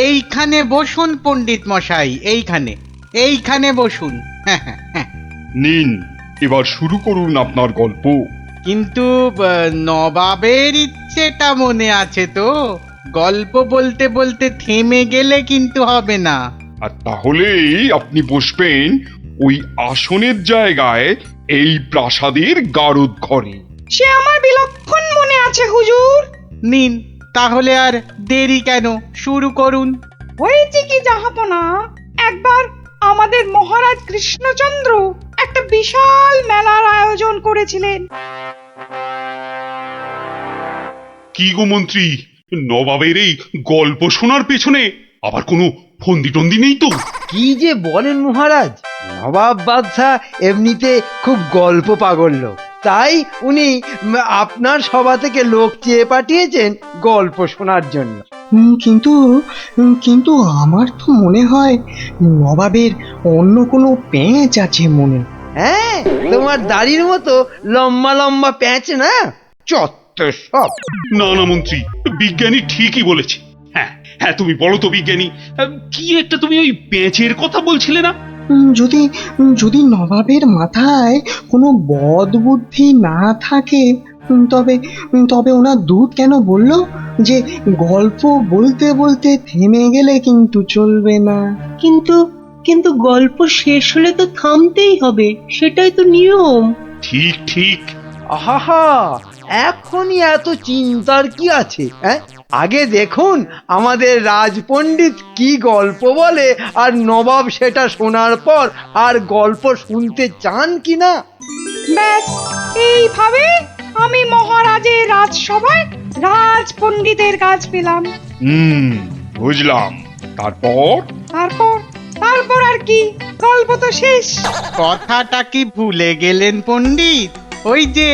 এইখানে বসুন পণ্ডিত মশাই, এইখানে এইখানে বসুন। হ্যাঁ হ্যাঁ হ্যাঁ। নিন, এবার শুরু করুন আপনার গল্প। কিন্তু নবাবের ইচ্ছেটা মনে আছে তো? গল্প বলতে বলতে থেমে গেলে কিন্তু হবে না। আর তাহলেই আপনি বসবেন ওই আসনের জায়গায়, এই প্রাসাদের গারদ ঘরে। সে আমার বিলক্ষণ মনে আছে হুজুর। নিন, তাহলে আর দেরি কেন, শুরু করুন। হয়েছে কি জাহাপনা, একবার আমাদের মহারাজ কৃষ্ণচন্দ্র একটা বিশাল মেলার আয়োজন করেছিলেন। কি গো মন্ত্রী, নবাবের এই গল্প শোনার পেছনে আবার কোনো ফন্দি টন্দি নেই তো? কি যে বলেন মহারাজ, নবাব বাদশাহ এমনিতে খুব গল্প পাগল লোক, তাই উনি আপনার সভা থেকে লোক চেয়ে পাঠিয়েছেন গল্প শোনার জন্য। কিন্তু কিন্তু আমার তো মনে হয় নবাবের অন্য কোনো পেঁচ আছে মনে। হ্যাঁ, তোমার দাড়ির মতো লম্বা লম্বা প্যাঁচ না, চত্ব সব। না না মন্ত্রী, বিজ্ঞানী ঠিকই বলেছে। হ্যাঁ হ্যাঁ, তুমি বলো তো বিজ্ঞানী, কি একটা তুমি ওই পেঁচের কথা বলছিলে না? যদি যদি নবাবের মাথায় কোনো বদ বুদ্ধি না থাকে, তবে তবে ওনার দূত কেন বললো যে গল্প বলতে বলতে থেমে গেলে কিন্তু চলবে না? কিন্তু কিন্তু গল্প শেষ হলে তো থামতেই হবে, সেটাই তো নিয়ম। ঠিক ঠিক। আহা, এখনই এত চিন্তার কি আছে? হ্যাঁ, আগে দেখুন আমাদের রাজপণ্ডিত কি গল্প বলে, আর নবাব সেটা শোনার পর আর গল্প শুনতে চান কিনা। ব্যাস, এইভাবে আমি মহারাজের রাজসভায় রাজ পণ্ডিতের কাজ পেলাম। বুঝলাম। তারপর? তারপর তারপর আর কি, গল্প তো শেষ। কথাটা কি ভুলে গেলেন পণ্ডিত? ওই যে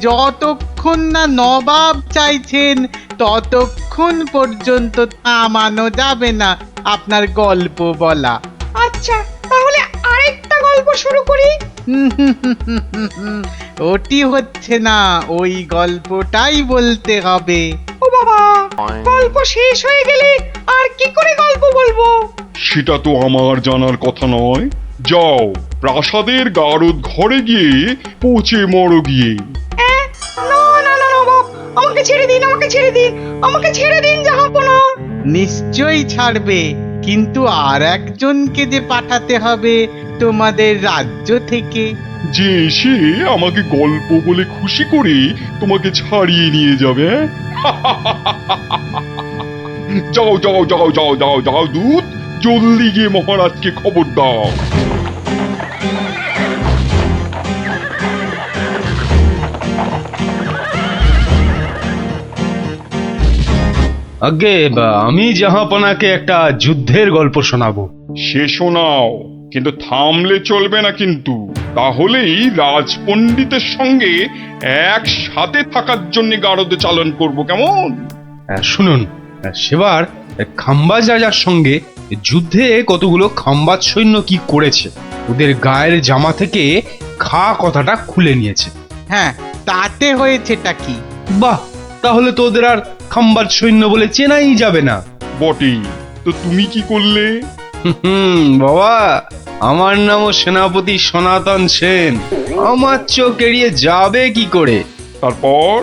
যতক্ষণ না নবাব চাইছেন ততক্ষণ পর্যন্ত থামানো যাবে না আপনার গল্প বলা। আচ্ছা, তাহলে আরেকটা গল্প শুরু করি। ওটি হচ্ছে না, ওই গল্পটাই বলতে হবে। ও বাবা, গল্প শেষ হয়ে গেলে আর কি করে গল্প বলবো? সেটা তো আমার জানার কথা নয়। যাও, প্রাসাদের গারদ ঘরে গিয়ে পচে মরো গিয়ে। না না না নবাব, আমাকে ছেড়ে দিন, আমাকে ছেড়ে দিন, আমাকে ছেড়ে দিন জাহাপনা। নিশ্চয়ই ছাড়বে, কিন্তু আর একজনকে যে পাঠাতে হবে তোমাদের রাজ্য থেকে। যে এসে আমাকে গল্প বলে খুশি করে তোমাকে ছাড়িয়ে নিয়ে যাবে। যাও যাও যাও যাও যাও যাও দূত, জলদি গিয়ে মহারাজকে খবর দাও। আগে আমি জাহাপনাকে একটা যুদ্ধের গল্প শোনাবো। সে শোনাও, কিন্তু থামলে চলবে না কিন্তু, তাহলেই রাজপণ্ডিতের সঙ্গে একসাথে থাকার জন্য গারদে চালন করব, কেমন? শুনুন, সেবার খাম্বাজ রাজার সঙ্গে যুদ্ধে কতগুলো খাম্বাজ সৈন্য কি করেছে, ওদের গায়ের জামা থেকে খা কথাটা খুলে নিয়েছে। হ্যাঁ, তাতে হয়েছেটা কি? বাহ, তাহলে তো ওদের আর খাম্বাজ সৈন্য বলে চেনাই যাবে না। বটেই তো, তুমি কি করলে? বাবা, আমার নামও সেনাপতি সনাতন সেন, আমার চোখ এড়িয়ে যাবে কি করে? তারপর?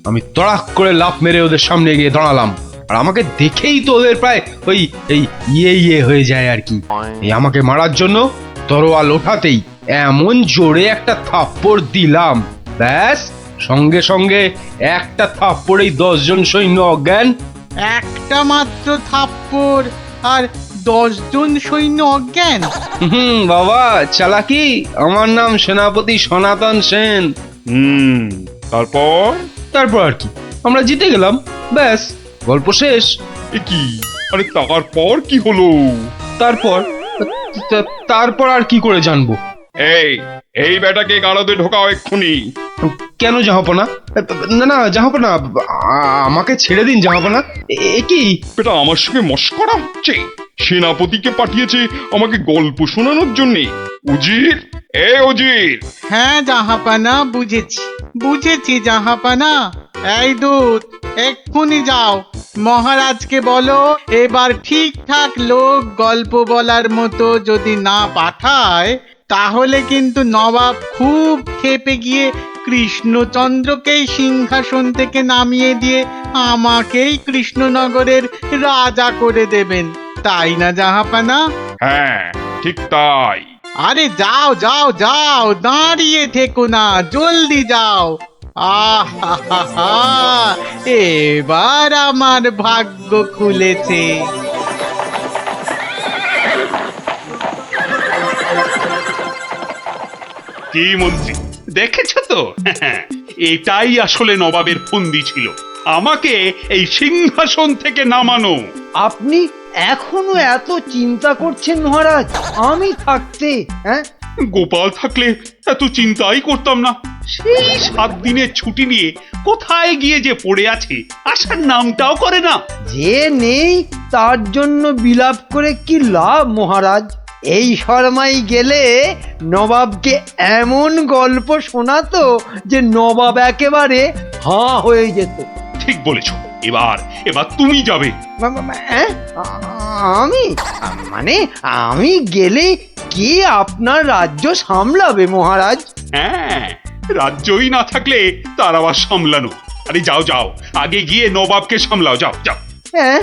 আমি তড়াক করে লাফ মেরে ওদের সামনে গিয়ে দাঁড়ালাম, আর আমাকে দেখেই তো ওদের প্রায় ওই এই ইয়ে হয়ে যায় আর কি। এই আমাকে মারার জন্য তরোয়াল ওঠাতেই এমন জোরে একটা থাপ্পড় দিলাম, ব্যাস সঙ্গে সঙ্গে একটা থাপ্পড়েই 10 জন সৈন্য অজ্ঞান। একটা মাত্র থাপ্পড় আর 10 জন সৈন্য অজ্ঞান? বাবা চালাকি, আমার নাম সেনাপতি সনাতন সেন। তারপর? তারপর আর কি, আমরা জিতে গেলাম, ব্যাস গল্প শেষ। এ কি? আরে তারপর কি হলো? তারপর আর কি করে জানবো? এই এই বেটাকে গারদে ঢোকাও এক্ষুনি। কেন জাহাপনা? না না জাহাপনা, আমাকে ছেড়ে দিন জাহাপনা। এ কি? বেটা আমার সঙ্গে মশকরা হচ্ছে? সেনাপতিকে পাঠিয়েছে আমাকে গল্প শোনানোর জন্যে। উজির, এ উজির! হ্যাঁ জাহাপানা, বুঝেছি বুঝেছি জাহাপানা। এই দূত, এক্ষুনি যাও, মহারাজকে বলো এবার ঠিকঠাক লোক গল্প বলার মতো যদি না পাঠায় তাহলে কিন্তু নবাব খুব ক্ষেপে গিয়ে কৃষ্ণচন্দ্রকেই সিংহাসন থেকে নামিয়ে দিয়ে আমাকেই কৃষ্ণনগরের রাজা করে দেবেন, তাই না জাহাপানা? হ্যাঁ, ঠিক তাই। আরে যাও যাও যাও, দাঁড়িয়ে থেকো না, জলদি যাও। আহা, এবার আমার ভাগ্য খুলেছে। কি মন্ত্রী, দেখেছো তো? এটাই আসলে নবাবের ফন্দি ছিল, আমাকে এই সিংহাসন থেকে নামানো। আপনি এখনো এত চিন্তা করছেন মহারাজ আমি থাকতে? হ্যাঁ, গোপাল থাকলে এত চিন্তাই করতাম না। সেই 7 দিনের ছুটি নিয়ে কোথায় গিয়ে যে পড়ে আছে, আসার নামটাও করে না। যে নেই তার জন্য বিলাপ করে কি লাভ মহারাজ? এই শর্মাই গেলে নবাবকে এমন গল্প শোনাতো যে নবাব একেবারে হাঁ হয়ে যেত। ঠিক বলেছ, এবার এবার তুমি যাবে। হ্যাঁ, আমি মানে আমি গেলে কে আপনার রাজ্য সামলাবে মহারাজ? হ্যাঁ, রাজ্যই না থাকলে তার আবার সামলানো। আরে যাও যাও, আগে গিয়ে নবাবকে সামলাও, যাও যাও। হ্যাঁ,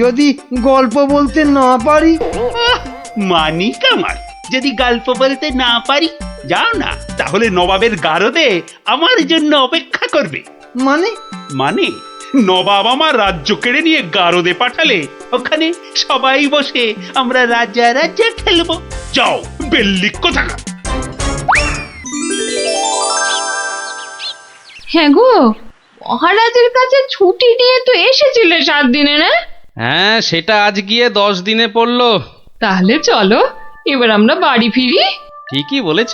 যদি গল্প বলতে না পারি? মানি কামাল, যদি গল্প বলতে না পারি, যাও না, তাহলে নবাবের গারদে আমার জন্য অপেক্ষা করবে। মানে মানে নবাব আমার রাজ্য কেড়ে নিয়ে গারদে পাঠালে ওখানে সবাই বসে আমরা রাজা রাজা খেলবো। যাও, বেল্লিক কোথাকার। হ্যাঁ গো, মহারাজের কাছে ছুটি নিয়ে তো এসেছিলে 7 দিনে, না? হ্যাঁ, সেটা আজ গিয়ে 10 দিনে পড়লো। তাহলে চলো এবার আমরা বাড়ি ফিরি। ঠিকই বলেছ,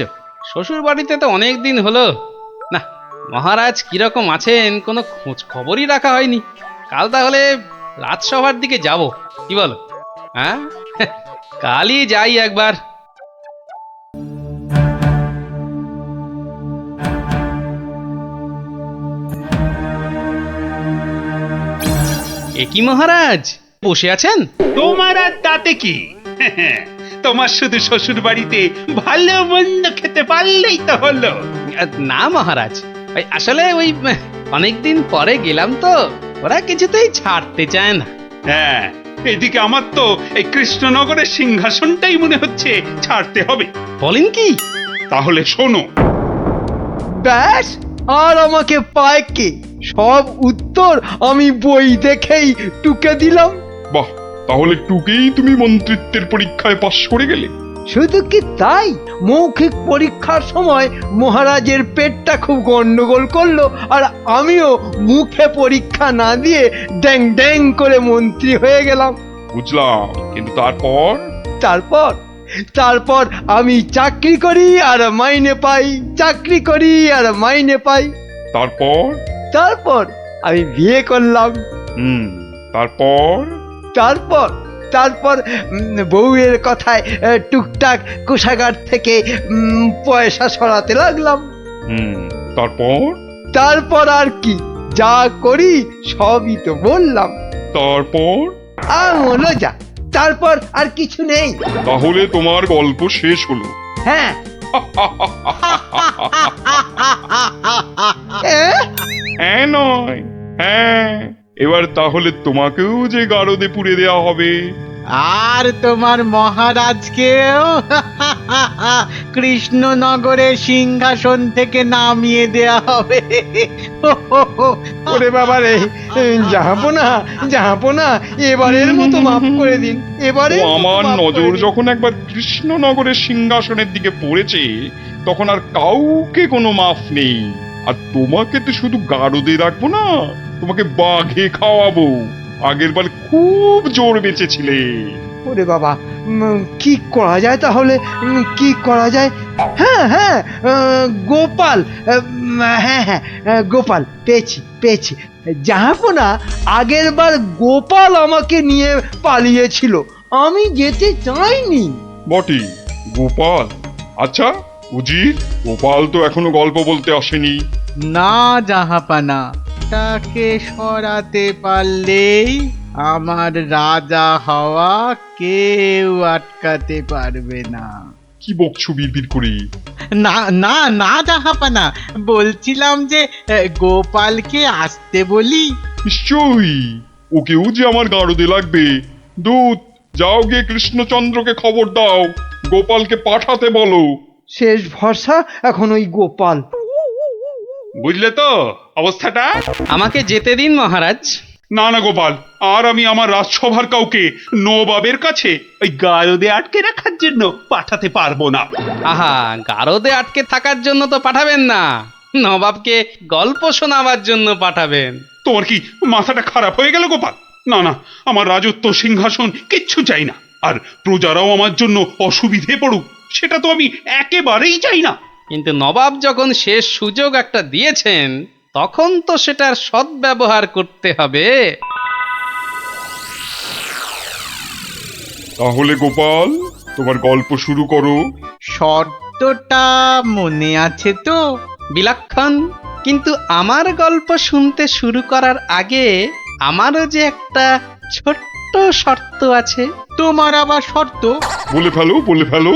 শ্বশুর বাড়িতে তো অনেক দিন হলো না। মহারাজ কিরকম আছেন কোনো খোঁজ খবরই রাখা হয়নি। কাল তাহলে রাজসভার দিকে যাব, কি বলো? হ্যাঁ, কালই যাই একবার। এ কি মহারাজ, বসে আছেন? তোমার আর তাতে কি? তোমার শুধু শ্বশুর বাড়িতে ভালো মন্দ খেতে পারলেই তো হলো। না মহারাজ, ওই আসলে ওই অনেকদিন পরে গেলাম তো, ওরা কিছুতেই ছাড়তে চায় না। হ্যাঁ, এদিকে আমার তো এই কৃষ্ণনগরের সিংহাসনটাই মনে হচ্ছে ছাড়তে হবে। বলেন কি? তাহলে শোনো, ব্যাস, আর আমাকে পায় কে? সব উত্তর আমি বই দেখেই টুকে দিলাম। বাহ, তাহলে টুকেই তুমি মন্ত্রিত্বের পরীক্ষায় পাশ করে গেলে। শুধু কি তাই, মৌখিক পরীক্ষার সময় মহারাজের পেটটা খুব গন্ডগোল করলো, আর আমিও মুখে পরীক্ষা না দিয়ে ড্যাং ড্যাং করে মন্ত্রী হয়ে গেলাম। বুঝলাম, কিন্তু তারপর? তারপর তারপর আমি চাকরি করি আর মাইনে পাই, চাকরি করি আর মাইনে পাই। তারপর? তারপর আমি বিয়ে করলাম। তারপর? তারপর তারপর বউয়ের কথায় টুকটাক কোষাগার থেকে পয়সা সরাতে লাগলাম। তারপর? তারপর আর কি, যা করি সবই তো বললাম। তারপর? হলো যা, তারপর আর কিছু নেই। তাহলে তোমার গল্প শেষ হলো? হ্যাঁ। হ্যাঁ নয়, হ্যাঁ। এবার তাহলে তোমাকেও যে গারদে পুড়ে দেওয়া হবে, আর তোমার মহারাজকেও কৃষ্ণনগরের সিংহাসন থেকে নামিয়ে দেয়া হবে। ওরে বাবা রে, জাহাপনা, এবারের মতো মাফ করে দিন, এবারে আমার নজর যখন একবার কৃষ্ণনগরের সিংহাসনের দিকে পড়েছে তখন আর কাউকে কোনো মাফ নেই। আর তোমাকে তো শুধু গারদে রাখবো না, তোমাকে বাঘে খাওয়াবো। আগের বার খুব জোর বেঁচেছিলে। ওরে বাবা, কি করা যায় তাহলে, কি করা যায়? হ্যাঁ হ্যাঁ, গোপাল, হ্যাঁ হ্যাঁ, গোপাল পেয়েছি। জাহাপনা, আগের বার গোপাল আমাকে নিয়ে পালিয়েছিল, আমি যেতে চাইনি। বটে, গোপাল? আচ্ছা উজির, গোপাল তো এখনো গল্প বলতে আসেনি। না জাহাপানা, ওটাকে সরাতে পারলেই আমার রাজা হওয়া কেউ আটকাতে পারবে না। কি বকছো বিড়বিড় করে? না না না জাহাপানা, বলছিলাম যে গোপালকে আসতে বলি। নিশ্চয়ই, ওকেও যে আমার গারদে লাগবে। দূত, যাও গিয়ে কৃষ্ণচন্দ্রকে খবর দাও, গোপালকে পাঠাতে বলো। শেষ ভরসা এখন ওই গোপাল। বুঝলে তো অবস্থাটা? আমাকে যেতে দিন মহারাজ। না না গোপাল, আর আমি আমার রাজসভার কাউকে নবাবের কাছে ওই গারদে আটকে রাখার জন্য পাঠাতে পারবো না। আহা, গারদে আটকে থাকার জন্য তো পাঠাবেন না, নবাবকে গল্প শোনাবার জন্য পাঠাবেন। তোমার কি মাথাটা খারাপ হয়ে গেল গোপাল? না না, আমার রাজত্ব সিংহাসন কিচ্ছু চাই না, আর প্রজারাও আমার জন্য অসুবিধে পড়ুক সেটা তো আমি একেবারেই চাই না। কিন্তু নবাব যখন শেষ সুযোগ একটা দিয়েছেন, তখন তো সেটার সদ্ব্যবহার করতে হবে। তাহলে গোপাল, তোমার গল্প শুরু করো। শর্তটা মনে আছে তো? বিলক্ষণ। কিন্তু আমার গল্প শুনতে শুরু করার আগে আমারও যে একটা ছোট্ট শর্ত আছে। তোমার আবার শর্ত? বলে ফেলো, বলে ফেলো।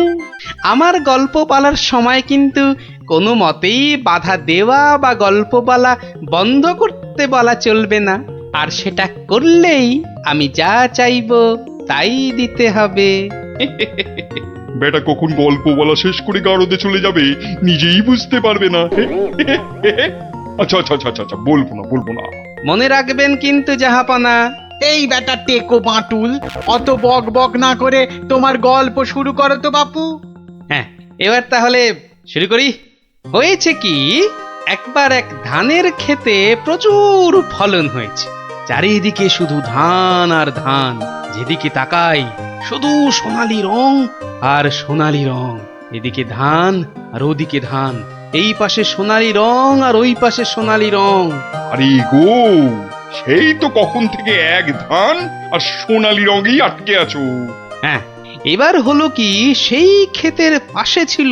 আমার গল্প বলার সময় কিন্তু কোনো মতেই বাধা দেওয়া বা গল্প বলা বন্ধ করতে বলা চলবে না। আর সেটা করলেই আমি যা চাইবো তাই দিতে হবে। বেটা কখন গল্প বলা শেষ করে গারদে চলে যাবে নিজেই বুঝতে পারবে না। আচ্ছা আচ্ছা আচ্ছা আচ্ছা, বলবো না, বলবো না। মনে রাখবেন কিন্তু জাহাপানা। এই বেটা টেকো বাঁটুল, অত বক বক না করে তোমার গল্প শুরু করো তো বাপু। হ্যাঁ, এবার তাহলে শুরু করি। হয়েছে কি, একবার এক ধানের ক্ষেতে প্রচুর ফলন হয়েছে। চারিদিকে শুধু ধান আর ধান, যেদিকে তাকাই শুধু সোনালী রং আর সোনালী রং। এদিকে ধান আর ওদিকে ধান, এই পাশে সোনালী রং আর ওই পাশে সোনালী রং। আরে গো, সেই তো কখন থেকে এক ধান আর সোনালী রঙেই আটকে আছো। হ্যাঁ, এবার হলো কি, সেই ক্ষেতের পাশে ছিল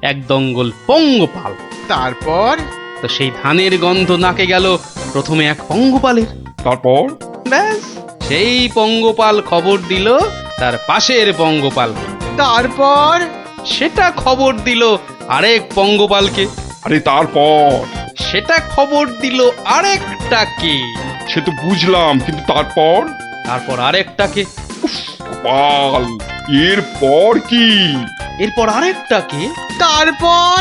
এক দঙ্গল পঙ্গপাল। তারপর? তো সেই ধানের গন্ধ নাকে গেল প্রথমে এক পঙ্গপালের। তারপর? ব্যাস, সেই পঙ্গপাল খবর দিল তার পাশের পঙ্গপালকে। তারপর? সেটা খবর দিল আরেক পঙ্গপালকে। আরে তারপর? সেটা খবর দিল আরেকটাকে। সে তো বুঝলাম, কিন্তু তারপর? তারপর আরেকটাকে। গোপাল, এরপর কি? এরপর আরেকটাকে। তারপর?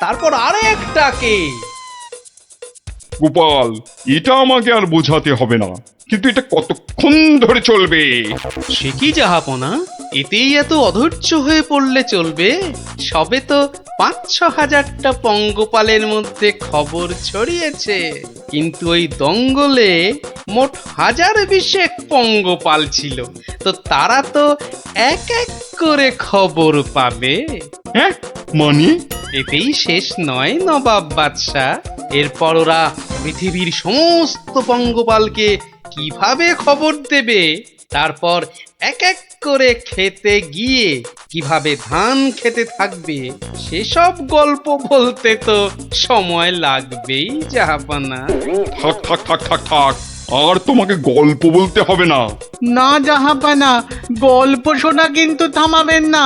তারপর আরেকটাকে। গোপাল, এটা আমাকে আর বোঝাতে হবে না, কিন্তু এটা কতক্ষণ ধরে চলবে? সে কি জাহাপনা, এতেই এত অধৈর্য হয়ে পড়লে চলবে? সবে তো ৫-৬ হাজারটা পঙ্গপালের মধ্যে খবর ছড়িয়েছে, কিন্তু ওই দঙ্গলে মোট ১০২০ পঙ্গপাল ছিল। তো তারা তো এক এক করে খবর পাবে। হ্যাঁ, মানে? এতেই শেষ নয় নবাব বাদশাহ। এরপর ওরা পৃথিবীর সমস্ত পঙ্গপালকে কিভাবে খবর দেবে, তারপর এক এক করে খেতে গিয়ে কিভাবে ধান খেতে থাকবে, সেসব গল্প বলতে তো সময় লাগবেই জাহাপানা। থাক থাক থাক থাক থাক, আর তোমাকে গল্প বলতে হবে না। না জাহাপানা, গল্প শোনা কিন্তু থামাবেন না,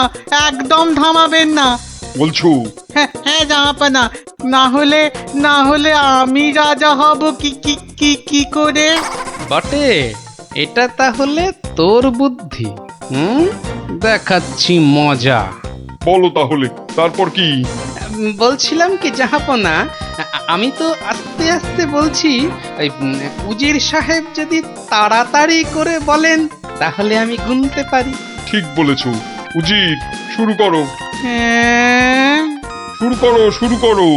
একদম থামাবেন না। বলছো? হ্যাঁ হ্যাঁ জাহাপানা, না হলে আমি রাজা হব কি কি কি কি করে? বটে, এটা তাহলে তোর বুদ্ধি। দেখাচ্ছি মজা। বলো তাহলে, তারপর কি? বলছিলাম কি জাহাপনা, আমি তো আস্তে আস্তে বলছি। ওই উজির সাহেব যদি তাড়াতাড়ি করে বলেন তাহলে আমি গুনতে পারি। ঠিক বলেছো। উজির, শুরু করো, হ্যাঁ, শুরু করো, শুরু করো।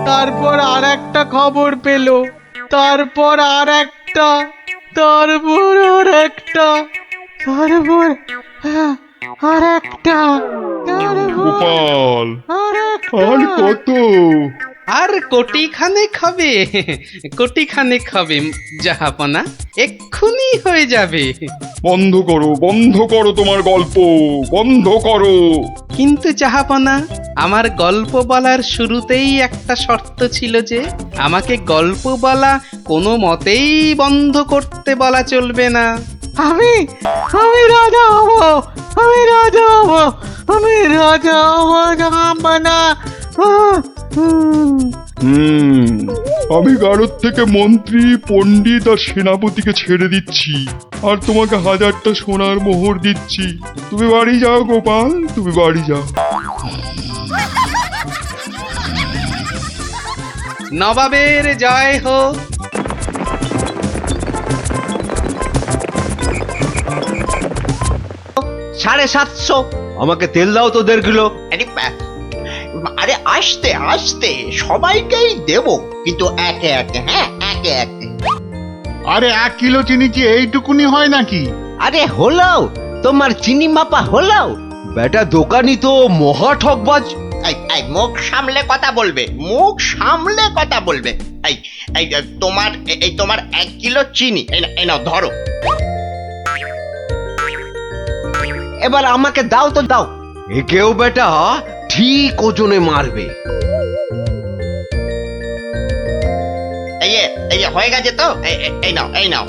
তারপর আর একটা খবর পেল, তারপর আর একটা, তারপর আর একটা, তারপর আর একটা, গোপাল, আর আর কত? আর কোটি খানেক হবে, কোটি খানেক হবে জাহাপনা, এক্ষুনি হয়ে যাবে। বন্ধ করো তোমার গল্প, বন্ধ করো। কিন্তু জাহাপনা, আমার গল্প বলার শুরুতেই একটা শর্ত ছিল যে আমাকে গল্প বলা কোনো মতেই বন্ধ করতে বলা চলবে না। আমি আমি রাজা হব, আমি রাজা হব, আমি রাজা হব জাহাপনা। আমি গারদ থেকে মন্ত্রী, পণ্ডিত আর সেনাপতিকে ছেড়ে দিচ্ছি, আর তোমাকে 1000টা সোনার মোহর দিচ্ছি। তুমি বাড়ি যাও গোপাল, তুমি বাড়ি যাও। নবাবের জয় হোক। 750। আমাকে তেল দাও তো 1.5 কিলো। আরে আস্তে আস্তে সবাইকেই দেব, কিন্তু একে একে, হ্যাঁ একে একে। আরে 1 কিলো চিনি কি এইটুকুনি হয় নাকি? আরে হলো, তোমার চিনি মাপা হলো। বেটা দোকানি তো মহা ঠকবাজ। এই মুখ সামলে কথা বলবে, মুখ সামলে কথা বলবে। এই এই তোমার 1 কিলো চিনি, এই নাও ধরো। এবার আমাকে দাও তো দাও। একেও বেটা ঠিক ওজনে মারবে। এই হয়ে গেছে তো, এই নাও, এই নাও।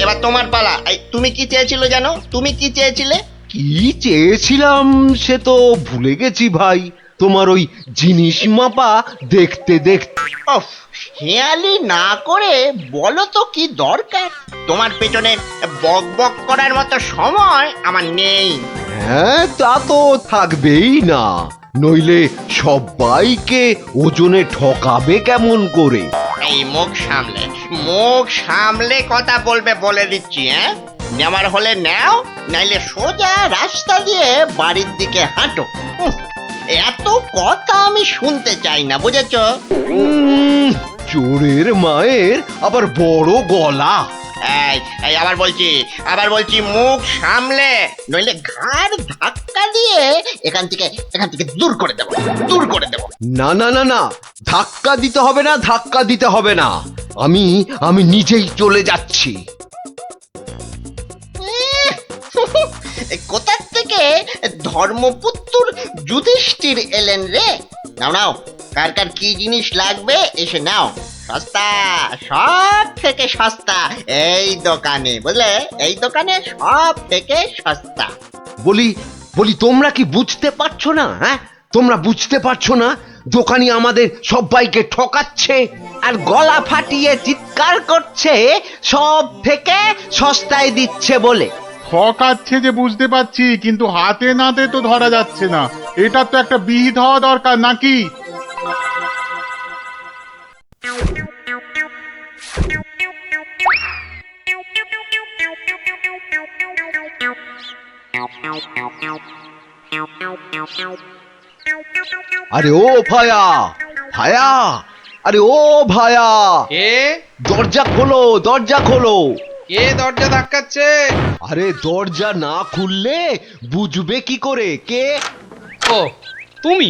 এবার তোমার পালা। তুমি কি চেয়েছিলে জানো? তুমি কি চেয়েছিলে? কি চেয়েছিলাম সে তো ভুলে গেছি ভাই। তোমার ওই জিনিস মাপা দেখতে দেখতে। অফ, হেয়ালি না করে বলো তো কি দরকার? তোমার পেছনে বক বক করার মতো সময় আমার নেই। হ্যাঁ, তা তো থাকবেই না, নইলে সবাইকে ওজনে ঠকাবে কেমন করে? এই মুখ সামলে কথা বলবে বলে দিচ্ছি। হ্যাঁ, নেওয়ার হলে নাও, নাইলে সোজা রাস্তা দিয়ে বাড়ির দিকে হাঁটো। এত কথা আমি শুনতে চাই না, বুঝেছ? চোরের মায়ের আবার বড় গলা। এই আবার বলছি মুখ সামলে, নইলে ঘাড় ধাক্কা দিয়ে এখান থেকে দূর করে দেবো। না না না না, ধাক্কা দিতে হবে না, ধাক্কা দিতে হবে না। আমি নিজেই চলে যাচ্ছি। কোথা থেকে ধর্মপুত্র যুধিষ্ঠির এলেন রে? নাও, কার কার কি জিনিস লাগবে এসে নাও। সস্তা, সব থেকে সস্তা এই দোকানে, বুঝলে? এই দোকানে সব থেকে সস্তা। বলি তোমরা কি বুঝতে পারছো না? হ্যাঁ, তোমরা বুঝতে পারছো না দোকানি আমাদের সবাইকে ঠকাচ্ছে আর গলা ফাটিয়ে চিৎকার করছে সব থেকে সস্তায় দিচ্ছে বলে। ঠকাচ্ছে যে বুঝতে পারছি, কিন্তু হাতে নাতে তো ধরা যাচ্ছে না। এটা তো একটা বিহিত হওয়া দরকার নাকি? আরে ও ভায়া, আরে ও ভায়া, কে দরজা খোলো, দরজা খোলো। কে দরজা ধাক্কাচ্ছে? আরে দরজা না খুললে বুঝবে কি করে কে? ও তুমি?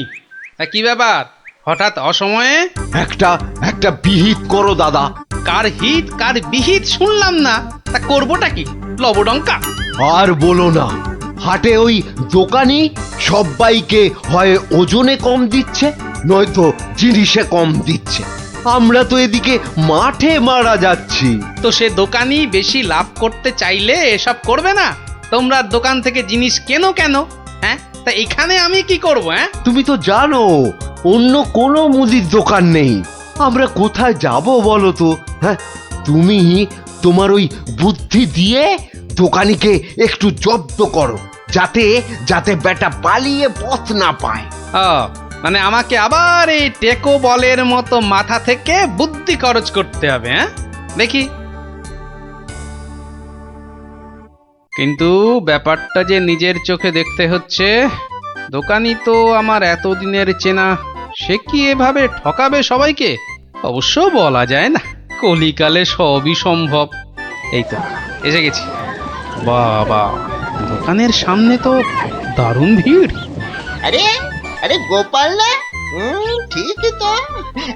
তা কি ব্যাপার হঠাৎ অসময়ে? একটা বিহিত করো দাদা। কার হিত কার বিহিত শুনলাম না, তা করবোটা কি? লবডঙ্কা? আর বলো না, হাটে ওই দোকানি সবাইকে হয় ওজনে কম দিচ্ছে, নয়তো জিনিসে কম দিচ্ছে। আমরা তো এদিকে মাঠে মারা যাচ্ছি। তো সে দোকানি বেশি লাভ করতে চাইলে এসব করবে না? তোমরা দোকান থেকে জিনিস কেন? হ্যাঁ, তা এখানে আমি কি করব? হ্যাঁ, তুমি তো জানো অন্য কোনো মুদির দোকান নেই। আমরা কোথায় যাব বলো তো? হ্যাঁ, তুমি তোমার ওই বুদ্ধি দিয়ে দোকানিকে একটু জব্দ করো, যাতে বেটা পালিয়ে পথ না পায়। মানে আমাকে আবার এই টেকো বলের মতো মাথা থেকে বুদ্ধি খরচ করতে হবে? হ্যাঁ, দেখি। কিন্তু ব্যাপারটা যে নিজের চোখে দেখতে হচ্ছে। দোকানি তো আমার এতদিনের চেনা, সে কি এভাবে ঠকাবে সবাইকে? অবশ্য বলা যায় না, কলিকালে সবই সম্ভব। এই তো এসে গেছি। বাবা, দোকানের সামনে তো দারুণ ভিড়। আরে আরে গোপাল না? ঠিকই তো।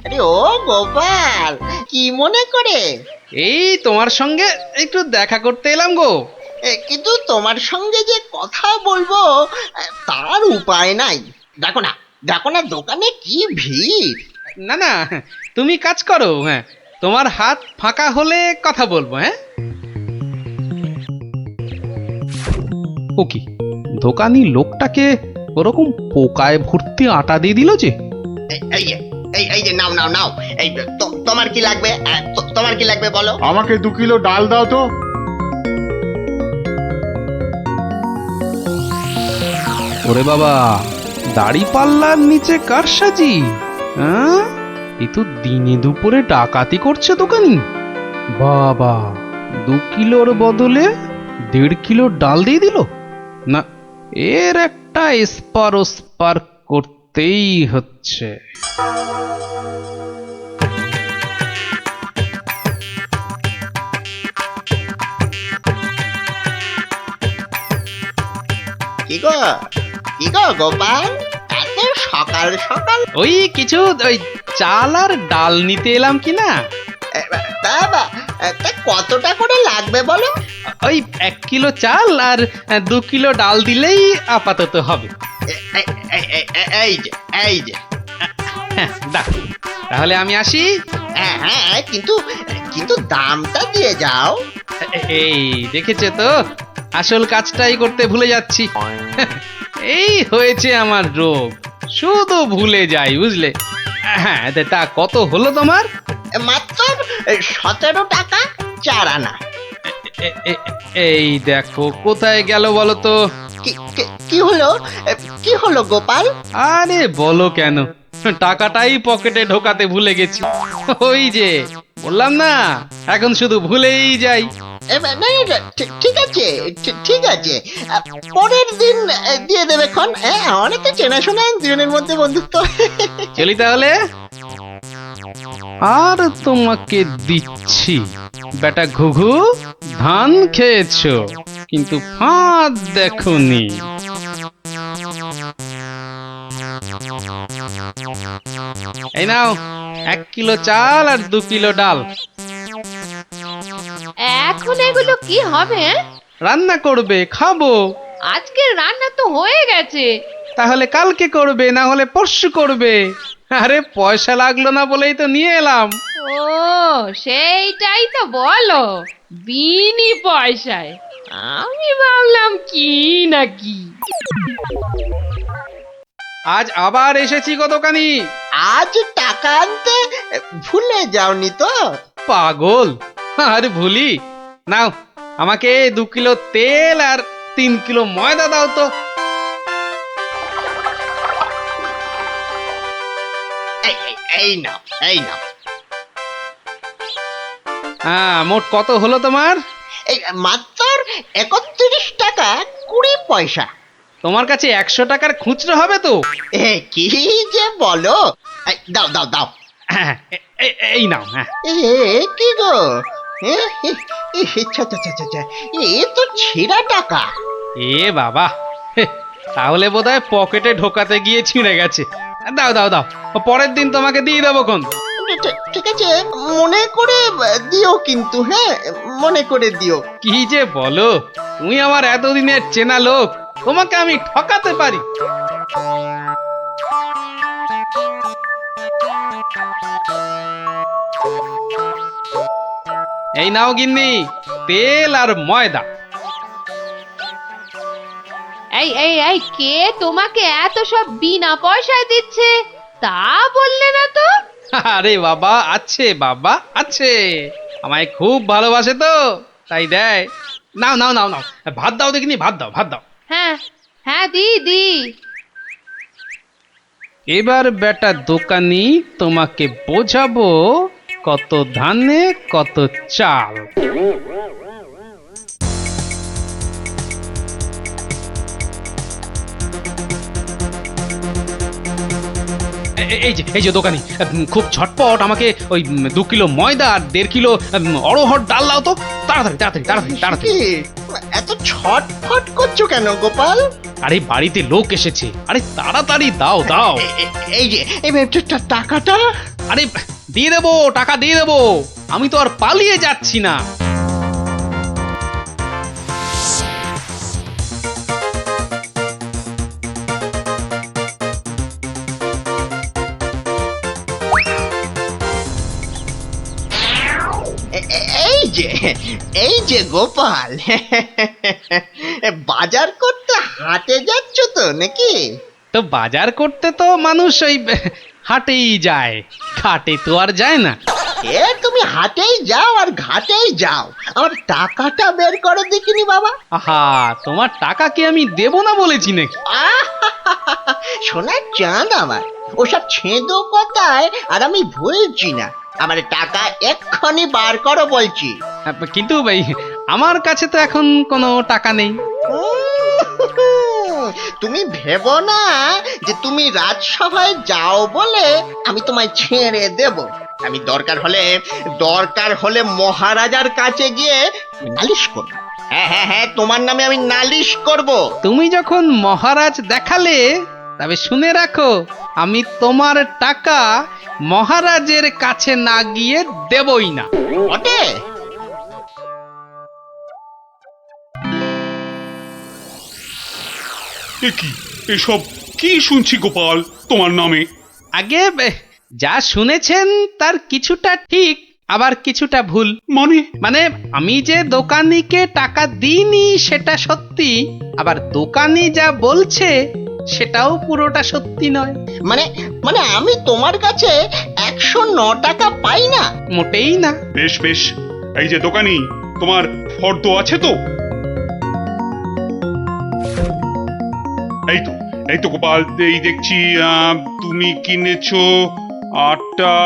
আরে ও গোপাল, কি মনে করে? এই তোমার সঙ্গে একটু দেখা করতে এলাম গো। কিন্তু তোমার সঙ্গে যে কথা বলবো তার উপায় নাই। দেখো না, দেখো না দোকানে কি ভিড়। না না, তুমি কাজ করো, হ্যাঁ তোমার হাত ফাঁকা হলে কথা বলবো। হ্যাঁ ও কি, দোকানি লোকটাকে ওরকম পোকায় ভর্তি আটা দিয়ে দিল যে। এই যে নাও নাও নাও, এই তোমার কি লাগবে? তোমার কি লাগবে বলো? আমাকে 2 কিলো ডাল দাও তো। ওরে বাবা, দাড়ি পাল্লার নিচে কারসাজি। হ্যাঁ, এ তো দিনে দুপুরে ডাকাতি করছে দোকানি। বাবা, 2 কিলোর বদলে 1.5 কিলো ডাল দিয়ে দিল। না, এর একটা এসপার ওসপার করতেই হচ্ছে। কি গো, কি গো গোপাল, এত সকাল সকাল? ওই কিছু ওই চাল আর ডাল নিতে এলাম কি না। তা কতটা করে লাগবে বলো? ওই 1 কিলো চাল আর 2 কিলো ডাল দিলেই আপাতত হবে। এই যে এই যে। হ্যাঁ, দাও, তাহলে আমি আসি। হ্যাঁ হ্যাঁ, কিন্তু কিন্তু দামটা দিয়ে যাও। এই দেখেছে তো, আসল কাজটাই করতে ভুলে যাচ্ছি। এই হয়েছে আমার রোগ, শুধু ভুলে যাই, বুঝলে। হ্যাঁ, তা কত হলো তোমার? মাত্র 17 টাকা 4 আনা। এই দেখো, কোথায় গেল বলো তো? কি হলো, কি হলো গোপাল? আরে বলো কেন, টাকাটাই পকেটে ঢোকাতে ভুলে গেছি। ওই যে বললাম না, এখন শুধু ভুলেই যাই। ঠিক আছে, ঠিক আছে, পরের দিন দিয়ে দেবে খন। অনেক তো চেনাশোনা, দুজনের মধ্যে বন্ধুত্ব। চলি তাহলে। আর তোমাকে দিচ্ছি, বেটা ঘুঘু, ধান খেয়েছো কিন্তু ফাঁদ দেখোনি। এই নাও 1 কিলো চাল আর 2 কিলো ডাল। এখন এগুলো কি হবে? রান্না করবে, খাবো। আজকের রান্না তো হয়ে গেছে। তাহলে কালকে করবে, না হলে পরশু করবে। আরে পয়সা লাগলো না বলেই তো নিয়ে এলাম। ও, সেইটাই তো বলো, বিনি পয়সায়। আমি ভাবলাম কি নাকি। আজ আবার এসেছি গো দোকানি। আজ টাকা আনতে ভুলে যাওনি তো? পাগল, আরে ভুলি। নাও, আমাকে 2 কিলো তেল আর 3 কিলো ময়দা দাও তো। এই নাও, এই নাও। হ্যাঁ, মোট কত হলো তোমার? এই মাত্র 31 টাকা 20 পয়সা। তোমার কাছে 100 টাকার খুচরো হবে তো? কি যে বলো, দাও দাও দাও। হ্যাঁ, এই নাও। হ্যাঁ, কি গো, এ তো ছেঁড়া টাকা। এ বাবা, তাহলে বোধহয় পকেটে ঢোকাতে গিয়ে ছিঁড়ে গেছে। দাও দাও দাও, পরের দিন তোমাকে দিয়ে দেবো কোন। ঠিক আছে, মনে করে দিও কিন্তু। হ্যাঁ, মনে করে দিও। কি যে বলো, তুমি আমার এতদিনের চেনা লোক, তোমাকে আমি ঠকাতে পারি? এই নাও গিন্নি, তেল আর ময়দা। এই এই এই, কে তোমাকে এত সব বিনা পয়সায় দিচ্ছে তা বললে না তো? আরে বাবা, আছে বাবা, আছে। আমায় খুব ভালোবাসে তো, তাই দেয়। নাও নাও নাও নাও, ভাত দাও দেখিনি, ভাত দাও, ভাত দাও। হ্যাঁ হ্যাঁ, দি। এবার বেটা দোকানি, তোমাকে বোঝাবো কত ধানে কত চাল। এই যে দোকানি, খুব ঝটপট আমাকে ওই 2 কিলো ময়দা আর 1.5 কিলো অড়হর ডাল দাও তো, তাড়াতাড়ি তাড়াতাড়ি তাড়াতাড়ি তাড়াতাড়ি। এত ছটফট করছো কেন গোপাল? আরে বাড়িতে লোক এসেছে, আরে তাড়াতাড়ি দাও দাও। এই যে টাকাটা। আরে দিয়ে দেবো, টাকা দিয়ে দেবো, আমি তো আর পালিয়ে যাচ্ছি না। এই যে গোপাল, বাজার করতে হাটে যাচ্ছ তো নাকি? তো বাজার করতে তো মানুষ ওই হাটেই যায়, ঘাটে তো আর যায় না। তুমি হাটেই যাও আর ঘাটেই যাও, আমার টাকাটা বের করো দেখিনি বাবা। আহা, তোমার টাকা কি আমি দেব না বলেছি নাকি? সোনার চাঁদ আমার, ওসব ছেঁদো কথায় আর আমি ভুলছি না। আমার টাকা এক্ষুনি বার করো বলছি। কিন্তু ভাই, আমার কাছে তো এখন কোনো টাকা নেই। তুমি ভেবো না যে তুমি রাজসভায় যাও বলে আমি তোমায় ছেড়ে দেব। আমি দরকার হলে মহারাজার কাছে গিয়ে নালিশ করব। হ্যাঁ, তোমার নামে আমি নালিশ করব। তুমি যখন মহারাজ দেখালে, তবে শুনে রাখো, আমি তোমার টাকা মহারাজের কাছে না গিয়ে দেবই না। বটে? কি এসব কি শুনছি গোপাল তোমার নামে? আগে যা শুনেছেন তার কিছুটা ঠিক, আবার কিছুটা ভুল। মানে আমি যে দোকানিকে টাকা দিইনি সেটা সত্যি, আবার দোকানি যা বলছে সেটাও পুরোটা সত্যি নয়। মানে আমি তোমার কাছে 109 টাকা পাই না? মোটেই না। বেশ, এই যে দোকানি, তোমার ফর্দ আছে তো? এই তো গোপাল, এই দেখছি তুমি কিনেছো আটা,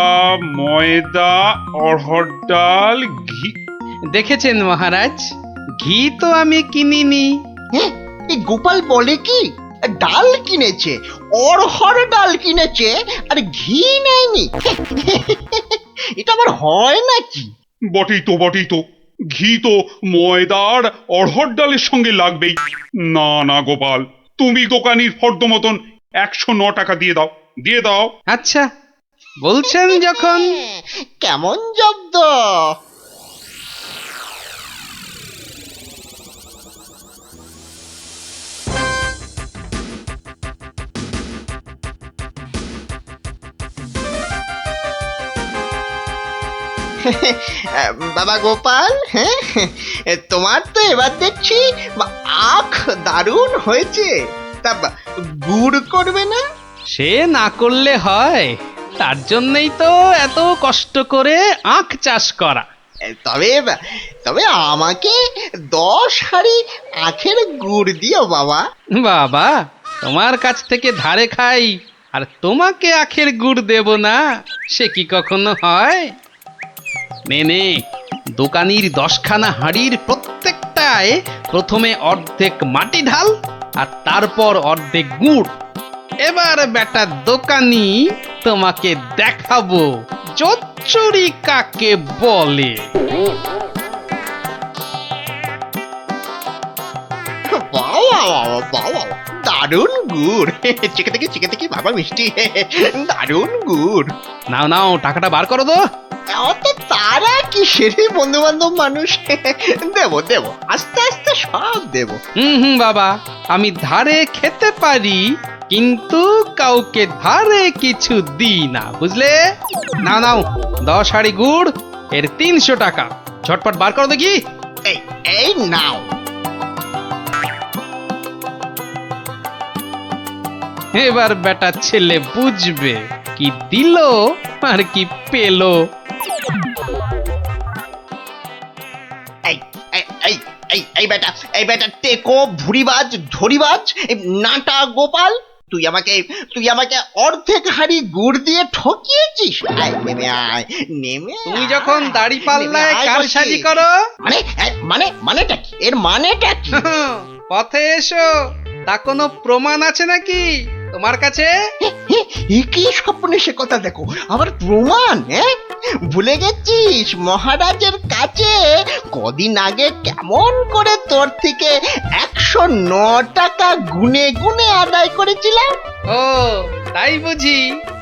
ময়দা, অড়হর ডাল, ঘি। দেখেছেন মহারাজ, ঘি তো আমি কিনিনি। এই গোপাল বলে কি, ডাল কিনেছে, অড়হর ডাল কিনেছে, আর ঘি নেয়নি? এটা আবার হয় নাকি? বটেই তো, ঘি তো ময়দার অড়হর ডালের সঙ্গে লাগবেই। না গোপাল, তুমি দোকানির ফর্দ মতন 109 টাকা দিয়ে দাও। আচ্ছা, বলছেন যখন। কেমন জব্দ? বাবা গোপাল, হ্যাঁ, তোমার তো এবার দেখছি আখ দারুণ হয়েছে। তা গুড় করবে না? সে না করলে হয়, তার জন্যই তো এত কষ্ট করে আখ চাষ করা। তবে আমাকে 10 হাঁড়ি আখের গুড় দিও বাবা। বাবা, তোমার কাছ থেকে ধারে খাই আর তোমাকে আখের গুড় দেব না, সে কি কখনো হয়? নে, দোকানির 10খানা হাঁড়ির প্রত্যেকটায় প্রথমে অর্ধেক মাটি ঢাল আর তারপর অর্ধেক গুড়। এবার বেটা দোকানি, তোমাকে দেখাবো জোচ্চুরি কাকে বলে। দারুণ গুড়, চেকে থেকে বাবা মিষ্টি, দারুণ গুড়। নাও, টাকাটা বার করো তো। অত তারা কি সেরে, বন্ধু বান্ধব মানুষ, দেব আস্তে আস্তে সব দেব। বাবা, আমি ধারে খেতে পারি, কিন্তু কাউকে ধারে কিছু দিই না, বুঝলে? নাও 10 হাঁড়ি গুড়, এর 300 টাকা। ঝটপট বার করো দেখি। এই নাও। এবার বেটা ছেলে বুঝবে কি দিল আর কি পেলো। এই বেটা টেকো, ভুরিবাজ, ধরিবাজ, নাটা গোপাল, তুই আমাকে অর্ধেক হাঁড়ি গুড় দিয়ে ঠকিয়েছিস। নেমে তুমি যখন দাড়ি পাল্লায় কারসাজি করো, মানেটা কি? এর মানেটা কি? পথে এসো, তা কোনো প্রমাণ আছে নাকি তোমার কাছে? কি স্বপ্নে সে কথা দেখো, আবার প্রমাণ? ভুলে গেছিস মহারাজের কাছে কদিন আগে কেমন করে তোর থেকে 109 টাকা গুনে গুনে আদায় করেছিলাম? ও তাই বুঝি?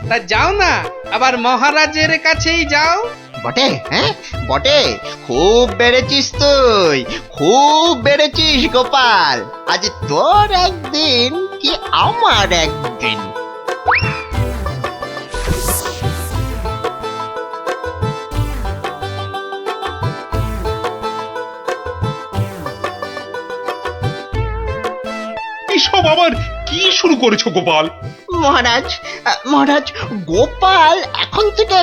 তা যাও না, আবার মহারাজের কাছেই যাও। বটে, হ্যাঁ বটে, খুব বেড়েছিস তুই, খুব বেড়েছিস গোপাল। আজ তোর একদিন কি আমার একদিন। এসব আবার কি শুরু করেছো গোপাল? মহারাজ, মহারাজ, গোপাল এখন থেকে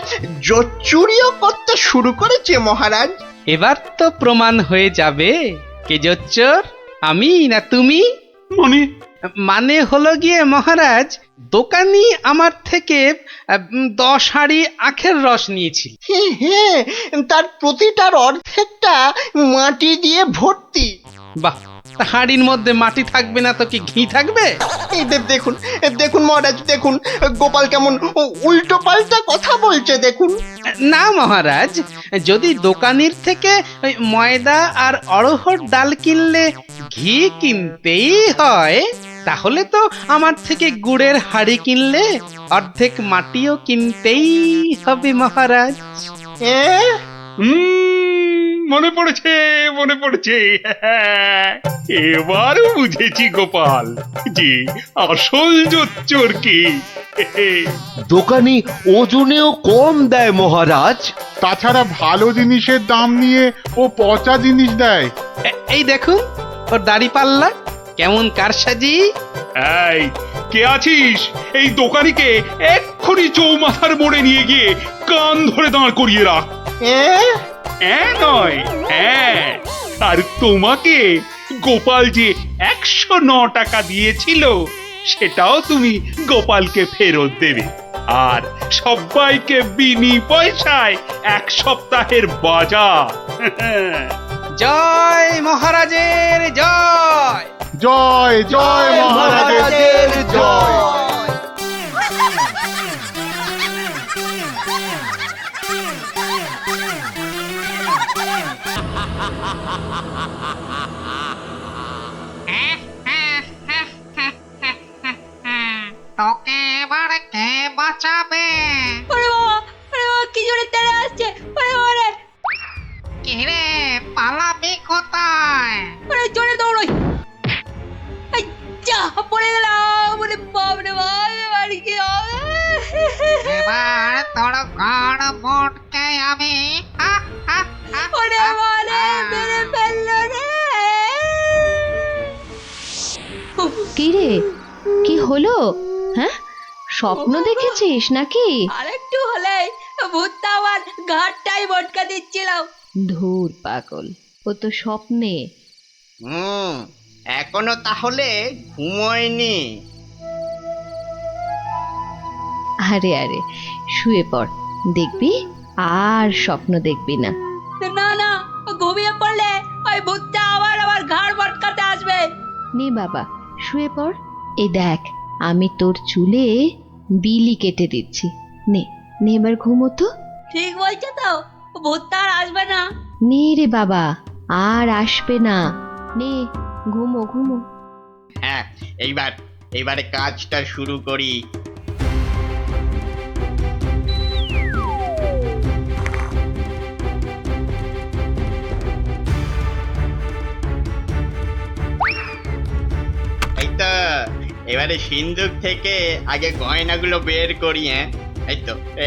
জোচ্চুরিও করতে শুরু করেছে মহারাজ। এবার তো প্রমাণ হয়ে যাবে কে জোচ্চোর, আমি না তুমি। মানে মানে হলো গিয়ে মহারাজ, দোকানি আমার থেকে 10 হাঁড়ি আখের রস নিয়েছিল। হ্যাঁ হ্যাঁ, তার প্রতিটার অর্ধেকটা মাটি দিয়ে ভর্তি। বাহ, তা হাঁড়ির মধ্যে মাটি থাকবে না তো কি ঘি থাকবে? এই দেখুন, দেখুন মহারাজ, দেখুন গোপাল কেমন উল্টো পাল্টা কথা বলছে দেখুন। না মহারাজ, যদি দোকানির থেকে ওই ময়দা আর অড়হর ডাল কিনলে ঘি কিনতেই হয়, তাহলে তো আমার থেকে গুড়ের হাঁড়ি কিনলে অর্ধেক মাটিও কিনতেই হবে মহারাজ। মনে পড়েছে, মনে পড়েছে। এবার বুঝেছি গোপাল যে আসল জোচ্চোর কি। দোকানি ওজনেও কম দেয় মহারাজ। তাছাড়া ভালো জিনিসের দাম নিয়ে ও পচা জিনিস দেয়। এই দেখুন ওর দাড়ি পাল্লা কেমন কারসাজি। এই কে আছিস? এই দোকানিকে এক্ষুনি চৌমাথার মোড়ে নিয়ে গিয়ে কান ধরে দাঁড় করিয়ে রাখ। নয়, হ্যাঁ। আর তোমাকে গোপাল যে 109 টাকা দিয়েছিল সেটাও তুমি গোপালকে ফেরত দেবে। আর সবাইকে বিনি পয়সায় 1 সপ্তাহের বাজার। জয় মহারাজের জয়। জয় জয় মহারাজের জয়। তোকে এবার কে বাঁচাবে? কি জোরে তেড়ে আসছে! কে রে, পালাবি কোথায়? জোরে দৌড়ই! যা পড়ে গেলাম! বাপরে বাপ, এবার কি হবে? এবার তোর গাড় মোটকে আমি মেরে ফেললো রে। কি রে, কি হলো? হ্যাঁ, স্বপ্ন দেখেছিস নাকি? আরেকটু হলেই ভূতটা আমার ঘাটটাই মটকা দিচ্ছিল। ধুর পাগল, ও তো স্বপ্নে। এখনো তাহলে ঘুমোয়নি? আরে আরে, শুয়ে পড়, দেখবি আর স্বপ্ন দেখবি না। না না, ঘুমিয়ে পড়লে ওই ভূতটা আবার আমার ঘাড় মটকাতে আসবে। নে বাবা, শুয়ে পড়। এই দেখ, আমি তোর চুলে বিলি কেটে দিচ্ছি। নে নে, এবার ঘুমো তো। ঠিক বলছো তো, ভূতটা আর আসবে না? নে রে বাবা, আর আসবে না। নে, ঘুমো ঘুমো। হ্যাঁ, এইবারে কাজটা শুরু করি। এই তো, এবারে সিন্ধুক থেকে আগে গয়নাগুলো বের করি। হ্যাঁ,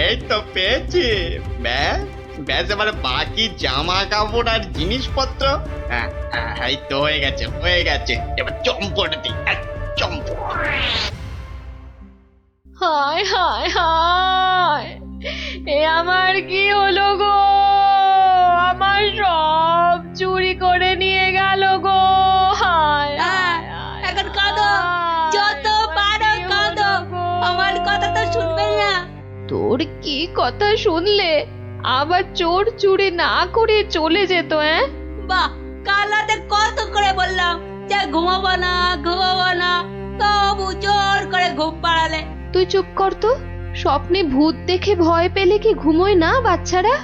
এই তো পেয়েছি। ব্যাস ব্যাস, এবারে বাকি জামা কাপড় আর জিনিসপত্র। এই তো হয়ে গেছে, হয়ে গেছে। এবার চম্পট দিই, চম্পট। হায় হায় হায়, এ আমার কি হলো গো? আমার সব চুরি করে নিয়ে গেল গো। হায়, এখন কাঁদো, যত পারো কাঁদো, আমার কথা তো শুনবে না। তোর কি কথা শুনলে আবার চোর চুরি না করে চলে যেত? বাহ, কাল রাতে কত করে বললাম যে ঘুমাবো না, তবু জোর করে ঘুম পাড়ালে। তুই চুপ কর তো, স্বপ্নে ভূত দেখে ভয় পেলে কি ঘুমোয় না বাচ্চারা?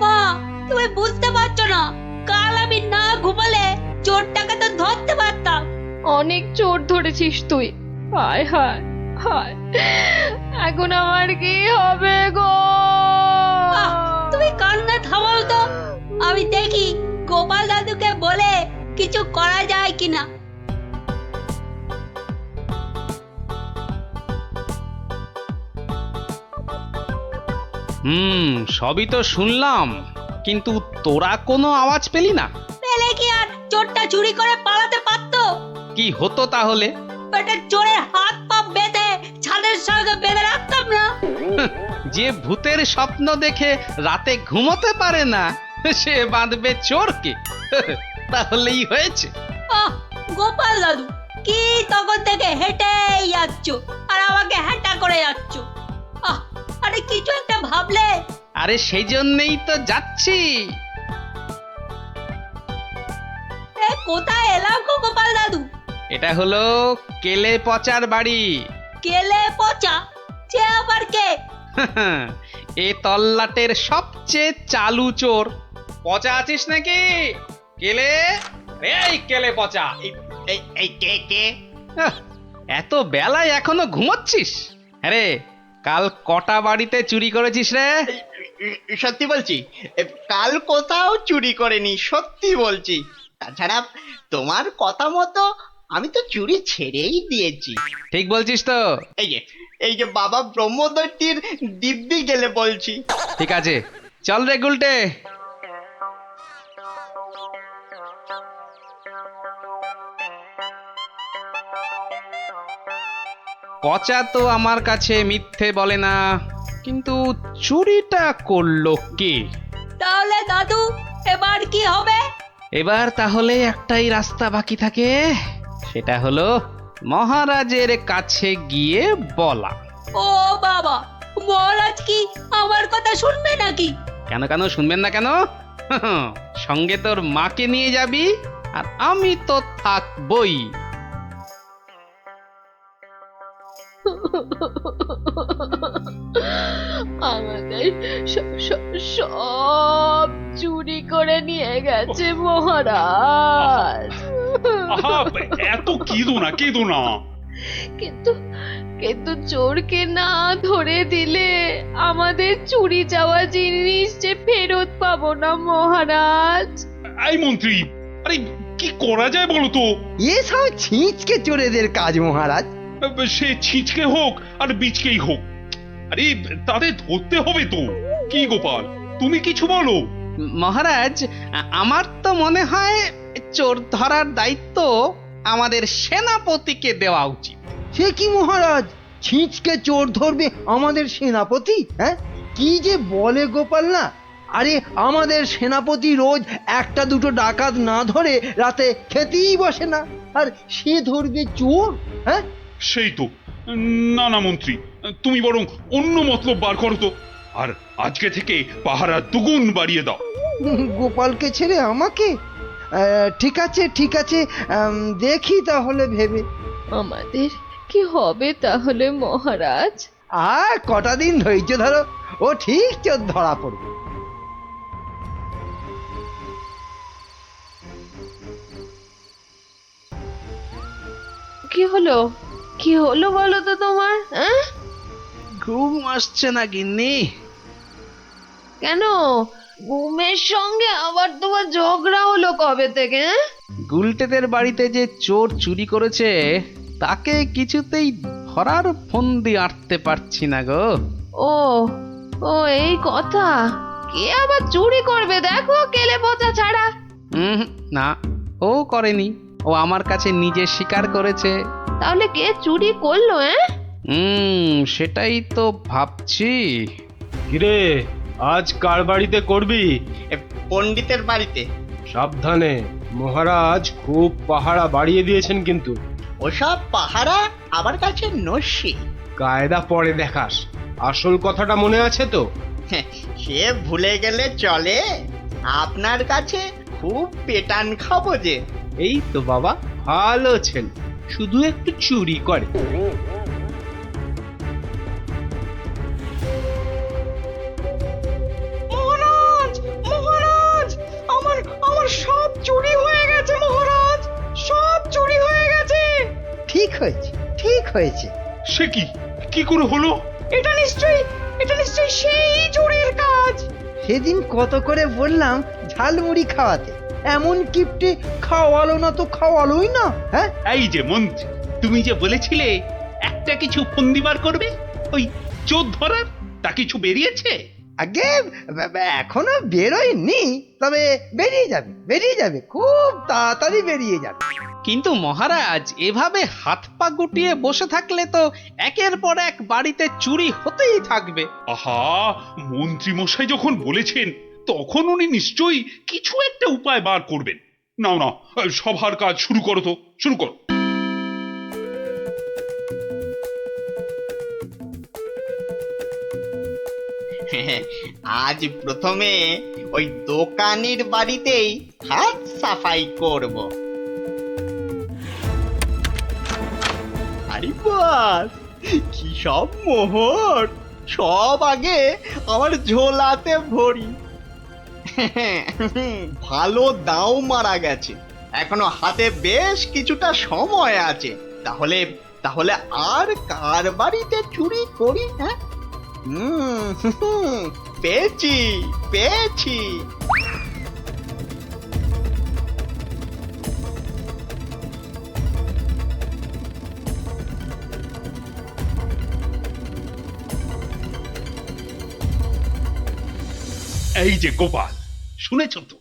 মা, তুমি বুঝতে পারছো না, কাল আমি না ঘুমালে চোরটাকে তো ধরতে পারতাম। অনেক চোর ধরেছিস তুই। হায় হায় হায়, এখন আমার কি হবে গো? তুমি কান্না থামাও তো, আমি দেখি গোপাল দাদুকে বলে কিছু করা যায় কিনা। সবই তো শুনলাম, কিন্তু তোরা কোনো আওয়াজ পেলি না? পেলে কি আর চোরটা চুরি করে পালাতে পারতো? কি হতো তাহলে? বেটা চোরের হাত পা বেঁধে ছাদের সঙ্গে বেঁধে রাখতাম না। যে ভূতের স্বপ্ন দেখে রাতে ঘুমোতে পারে না, সে বাঁধবে চোরকে? তাহলেই হয়েছে। গোপাল দাদু, কি তখন থেকে হেঁটেই যাচ্ছ আর আমাকে হ্যাঁটা করে যাচ্ছ? আরে কিছু একটা ভাবলে। আরে সেই জন্যই তো যাচ্ছি। কোথায় এলাম গো গোপাল দাদু? এটা হলো কেলে পচার বাড়ি। কেলে পচা? সে আবার কে? এ তল্লাটের সবচেয়ে চালু চোর। পচা আছিস নাকি? কেলে, এই কেলে পচা, এই কে কে? এত বেলায় এখনো ঘুমোচ্ছিস? আরে কাল কটা বাড়িতে চুরি করেছিস রে? সত্যি বলছি, কাল কোথাও চুরি করেনি, সত্যি বলছি। তাছাড়া তোমার কথা মতো আমি তো চুরি ছেড়েই দিয়েছি। ঠিক বলছিস তো? এই যে বাবা ব্রহ্মদত্তির দিব্যি গেলে বলছি। ঠিক আছে, চল রে গুলটে। পচা তো আমার কাছে মিথ্যে বলে না, কিন্তু চুরিটা করলো কে? তাহলে দাদু এবার কি হবে? এবার তাহলে একটাই রাস্তা বাকি থাকে, সেটা হলো মহারাজের কাছে গিয়ে বলা। ও বাবা, মহারাজ কি আমার কথা শুনবে নাকি? কেন কেন শুনবেন না কেন? সঙ্গে তোর মাকে নিয়ে যাবি, আর আমি তো থাকবই। আমাদের সব চুরি করে নিয়ে গেছে মহারাজ। এত কেঁদো না। কিন্তু চোরকে না ধরে দিলে আমাদের চুরি যাওয়া জিনিস যে ফেরত পাবো না মহারাজ। এই মন্ত্রী, আরে কি করা যায় বলো তো? এসব ছিঁচকে চোরেদের কাজ মহারাজ। সে ছিঁচকে হোক আর বীজকেই হোক, আরে তাদের ধরতে হবে তো। কি গোপাল, তুমি কিছু বলো। মহারাজ, আমার তো মনে হয় চোর ধরার দায়িত্ব আমাদের সেনাপতিকে দেওয়া উচিত। সে কি মহারাজ, ছিঁচকে চোর ধরবে আমাদের সেনাপতি? হ্যাঁ, কি যে বলে গোপাল না। আরে আমাদের সেনাপতি রোজ একটা দুটো ডাকাত না ধরে রাতে খেতেই বসে না, আর সে ধরবে চোর? হ্যাঁ, সেই তো। না না মন্ত্রী, তুমি বরং অন্য মতলব বার করো তো, আর আজকে থেকে পাহারা দুগুণ বাড়িয়ে দাও। গোপালকে ছেড়ে আমাকে? ঠিক আছে ঠিক আছে, দেখি তাহলে ভেবে। আমাদের কি হবে তাহলে মহারাজ? আর কটা দিন ধৈর্য ধরো, ও ঠিক চোর ধরা পড়বে। কি হলো বলো তো তোমার? ঘুম আসছে না গিন্নি? কেন, ঘুমের সঙ্গে আবার তোমার ঝগড়া হলো কবে থেকে? গুলটেদের বাড়িতে যে চোর চুরি করেছে তাকে কিছুতেই ধরার ফন্দি আটতে পারছি না গো। ও এই কথা। কে আবার চুরি করবে দেখো কেলে পচা ছাড়া? না, ও করেনি, ও আমার কাছে নিজে স্বীকার করেছে। তাহলে কে চুরি করলো? সেটাই তো ভাবছি। কিরে, আজ কার বাড়িতে করবি? পণ্ডিতের বাড়িতে। সাবধানে, মহারাজ খুব পাহারা বাড়িয়ে দিয়েছেন কিন্তু। ওসব পাহারা আমার কাছে নস্যি। কায়দা পরে দেখাস, আসল কথাটা মনে আছে তো? সে ভুলে গেলে চলে? আপনার কাছে খুব পেটান খাবো যে। এই তো বাবা, ভালো ছেলে, শুধু একটু চুরি করে। হয়েছে, ঠিক হয়েছে। সে কি কি করে হলো? এটা নিশ্চয়ই সেই চোরের কাজ। সেদিন কত করে বললাম ঝালমুড়ি খাওয়াতে, এমন কিপটে খাওয়ালো না তো খাওয়ালোই না। হ্যাঁ, এই যে মন্ত্রী, তুমি যে বলেছিলে একটা কিছু ফন্দি বার করবে ওই চোর ধরার, তা কিছু বেরিয়েছে? আগে এখনো বেরোয়নি, তবে বেরিয়ে যাবে, খুব তাড়াতাড়ি বেরিয়ে যাবে। কিন্তু মহারাজ, এভাবে হাত পা গুটিয়ে বসে থাকলে তো একের পর এক বাড়িতে চুরি হতেই থাকবে। আহা, মন্ত্রী মশাই যখন বলেছেন তখন উনি নিশ্চয়ই কিছু একটা উপায় বার করবেন। নাও না, সভার কাজ শুরু করো তো, শুরু করো। আজ প্রথমে ওই দোকানির বাড়িতেই হাত সাফাই করব। আরে বাস, কি সব মোহর! সব আগে আমার ঝোলাতে ভরি। ভালো দাও মারা গেছে, এখনো হাতে বেশ কিছুটা সময় আছে। তাহলে তাহলে আর কার বাড়িতে চুরি করি? হ্যাঁ, পেয়েছি। এই যে গোপাল, শুনেছ তো